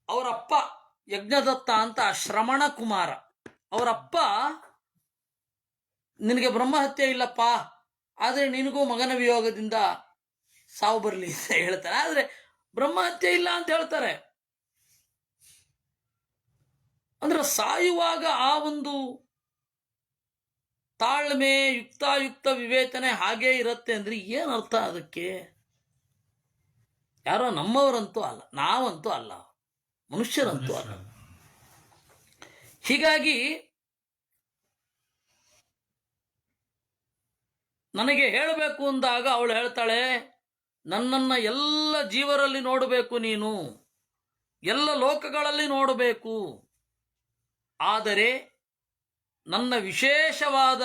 ಅವರಪ್ಪ ಯಜ್ಞದತ್ತ ಅಂತ ಶ್ರಮಣ ಕುಮಾರ, ಅವರಪ್ಪ ನಿನಗೆ ಬ್ರಹ್ಮಹತ್ಯೆ ಇಲ್ಲಪ್ಪ, ಆದರೆ ನಿನಗೂ ಮಗನ ವಿಯೋಗದಿಂದ ಸಾವು ಬರಲಿ ಅಂತ ಹೇಳ್ತಾರೆ. ಆದರೆ ಬ್ರಹ್ಮಹತ್ಯೆ ಇಲ್ಲ ಅಂತ ಹೇಳ್ತಾರೆ. ಅಂದ್ರೆ ಸಾಯುವಾಗ ಆ ಒಂದು ತಾಳ್ಮೆ, ಯುಕ್ತಾಯುಕ್ತ ವಿವೇಚನೆ ಹಾಗೇ ಇರುತ್ತೆ ಅಂದ್ರೆ ಏನರ್ಥ ಅದಕ್ಕೆ? ಯಾರೋ ನಮ್ಮವರಂತೂ ಅಲ್ಲ, ನಾವಂತೂ ಅಲ್ಲ, ಮನುಷ್ಯರಂತೂ ಅಲ್ಲ. ಹೀಗಾಗಿ ನನಗೆ ಹೇಳಬೇಕು ಅಂದಾಗ ಅವಳು ಹೇಳ್ತಾಳೆ, ನನ್ನನ್ನು ಎಲ್ಲ ಜೀವರಲ್ಲಿ ನೋಡಬೇಕು ನೀನು, ಎಲ್ಲ ಲೋಕಗಳಲ್ಲಿ ನೋಡಬೇಕು, ಆದರೆ ನನ್ನ ವಿಶೇಷವಾದ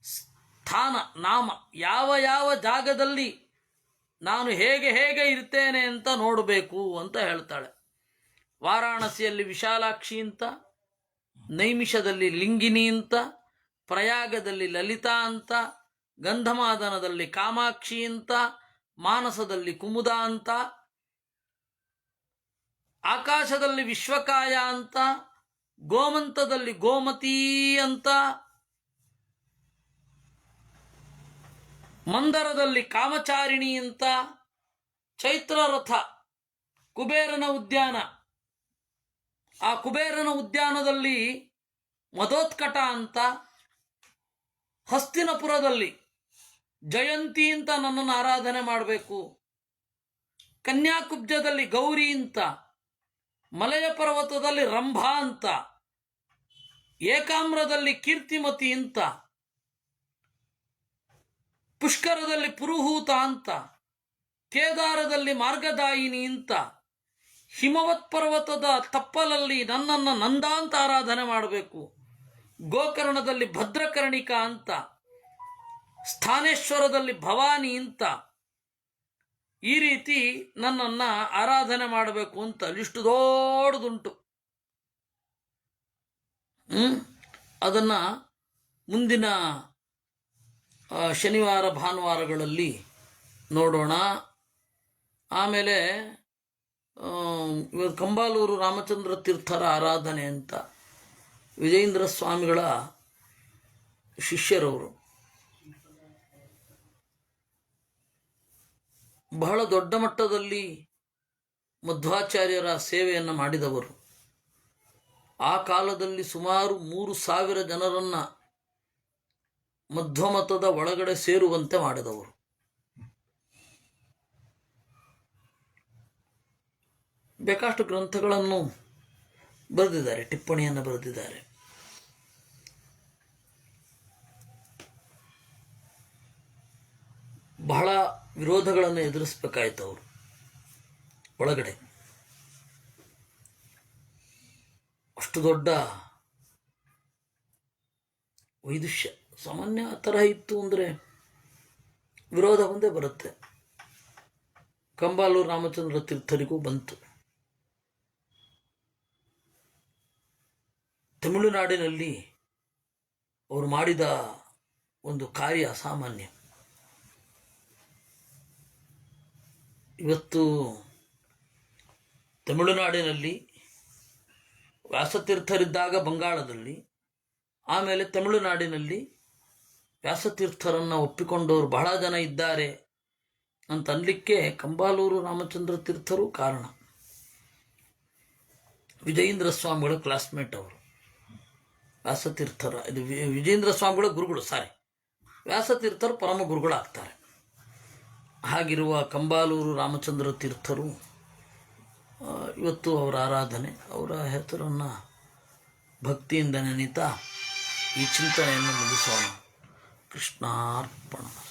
ಸ್ಥಾನ, ನಾಮ, ಯಾವ ಯಾವ ಜಾಗದಲ್ಲಿ ನಾನು ಹೇಗೆ ಹೇಗೆ ಇರ್ತೇನೆ ಅಂತ ನೋಡಬೇಕು ಅಂತ ಹೇಳ್ತಾಳೆ. ವಾರಾಣಸಿಯಲ್ಲಿ ವಿಶಾಲಾಕ್ಷಿ ಅಂತ, ನೈಮಿಷದಲ್ಲಿ ಲಿಂಗಿನಿ ಅಂತ, ಪ್ರಯಾಗದಲ್ಲಿ ಲಲಿತಾ ಅಂತ, ಗಂಧಮಾದನದಲ್ಲಿ ಕಾಮಾಕ್ಷಿ ಅಂತ, ಮಾನಸದಲ್ಲಿ ಕುಮುದ ಅಂತ, ಆಕಾಶದಲ್ಲಿ ವಿಶ್ವಕಾಯ ಅಂತ, ಗೋಮಂತದಲ್ಲಿ ಗೋಮತಿ ಅಂತ, ಮಂದರದಲ್ಲಿ ಕಾಮಚಾರಿಣಿ ಅಂತ, ಚೈತ್ರರಥ ಕುಬೇರನ ಉದ್ಯಾನ, ಆ ಕುಬೇರನ ಉದ್ಯಾನದಲ್ಲಿ ಮದೋತ್ಕಟ ಅಂತ, ಹಸ್ತಿನಪುರದಲ್ಲಿ ಜಯಂತಿ ಅಂತ ನನ್ನನ್ನು ಆರಾಧನೆ ಮಾಡಬೇಕು, ಕನ್ಯಾಕುಬ್ಜದಲ್ಲಿ ಗೌರಿ ಅಂತ, ಮಲಯ ಪರ್ವತದಲ್ಲಿ ರಂಭಾ ಅಂತ, ಏಕಾಮ್ರದಲ್ಲಿ ಕೀರ್ತಿಮತಿ ಅಂತ, ಪುಷ್ಕರದಲ್ಲಿ ಪುರುಹೂತ ಅಂತ, ಕೇದಾರದಲ್ಲಿ ಮಾರ್ಗದಾಯಿನಿ ಅಂತ, ಹಿಮವತ್ ಪರ್ವತದ ತಪ್ಪಲಲ್ಲಿ ನನ್ನನ್ನು ನಂದ ಅಂತ ಆರಾಧನೆ ಮಾಡಬೇಕು, ಗೋಕರ್ಣದಲ್ಲಿ ಭದ್ರಕರ್ಣಿಕಾ ಅಂತ, ಸ್ಥಾನೇಶ್ವರದಲ್ಲಿ ಭವಾನಿ ಅಂತ, ಈ ರೀತಿ ನನ್ನನ್ನು ಆರಾಧನೆ ಮಾಡಬೇಕು ಅಂತ ಲಿಸ್ಟು ದೊಡ್ಡದುಂಟು. ಅದನ್ನು ಮುಂದಿನ ಶನಿವಾರ ಭಾನುವಾರಗಳಲ್ಲಿ ನೋಡೋಣ. ಆಮೇಲೆ ಇವತ್ತು ಕಂಬಾಲೂರು ರಾಮಚಂದ್ರ ತೀರ್ಥರ ಆರಾಧನೆ ಅಂತ, ವಿಜಯೇಂದ್ರ ಸ್ವಾಮಿಗಳ ಶಿಷ್ಯರವರು, ಬಹಳ ದೊಡ್ಡ ಮಟ್ಟದಲ್ಲಿ ಮಧ್ವಾಚಾರ್ಯರ ಸೇವೆಯನ್ನು ಮಾಡಿದವರು. ಆ ಕಾಲದಲ್ಲಿ ಸುಮಾರು 3,000 ಜನರನ್ನು ಮಧ್ವಮತದ ಒಳಗಡೆ ಸೇರುವಂತೆ ಮಾಡಿದವರು. ಬೇಕಾಷ್ಟು ಗ್ರಂಥಗಳನ್ನು ಬರೆದಿದ್ದಾರೆ, ಟಿಪ್ಪಣಿಯನ್ನು ಬರೆದಿದ್ದಾರೆ. ಬಹಳ ವಿರೋಧಗಳನ್ನು ಎದುರಿಸಬೇಕಾಯ್ತು ಅವರು ಒಳಗಡೆ. ಅಷ್ಟು ದೊಡ್ಡ ವೈದುಷ್ಯ, ಸಾಮಾನ್ಯ ಆ ಥರ ಇತ್ತು ಅಂದರೆ ವಿರೋಧ ಒಂದೇ ಬರುತ್ತೆ. ಕಂಬಾಲೂರು ರಾಮಚಂದ್ರ ತೀರ್ಥರಿಗೂ ಬಂತು. ತಮಿಳುನಾಡಿನಲ್ಲಿ ಅವರು ಮಾಡಿದ ಒಂದು ಕಾರ್ಯ ಅಸಾಮಾನ್ಯ. ಇವತ್ತು ತಮಿಳುನಾಡಿನಲ್ಲಿ ವ್ಯಾಸತೀರ್ಥರಿದ್ದಾಗ ಬಂಗಾಳದಲ್ಲಿ, ಆಮೇಲೆ ತಮಿಳುನಾಡಿನಲ್ಲಿ ವ್ಯಾಸತೀರ್ಥರನ್ನು ಒಪ್ಪಿಕೊಂಡವರು ಬಹಳ ಜನ ಇದ್ದಾರೆ ಅಂತ ಅನ್ಲಿಕ್ಕೆ ಕಂಬಾಲೂರು ರಾಮಚಂದ್ರ ತೀರ್ಥರು ಕಾರಣ. ವಿಜಯೇಂದ್ರ ಸ್ವಾಮಿಗಳ ಕ್ಲಾಸ್ಮೇಟ್ ಅವರು, ವ್ಯಾಸತೀರ್ಥರ ಇದು ವಿಜಯೇಂದ್ರ ಸ್ವಾಮಿಗಳ ಗುರುಗಳು, ವ್ಯಾಸತೀರ್ಥರು ಪರಮ ಗುರುಗಳಾಗ್ತಾರೆ. ಹಾಗಿರುವ ಕಂಬಾಲೂರು ರಾಮಚಂದ್ರ ತೀರ್ಥರು ಇವತ್ತು ಅವರ ಆರಾಧನೆ, ಅವರ ಹೆಸರನ್ನು ಭಕ್ತಿಯಿಂದ ನೆನೀತಾ ಈ ಚಿಂತನೆಯನ್ನು ಮುಗಿಸೋಣ. ಕೃಷ್ಣಾರ್ಪಣ.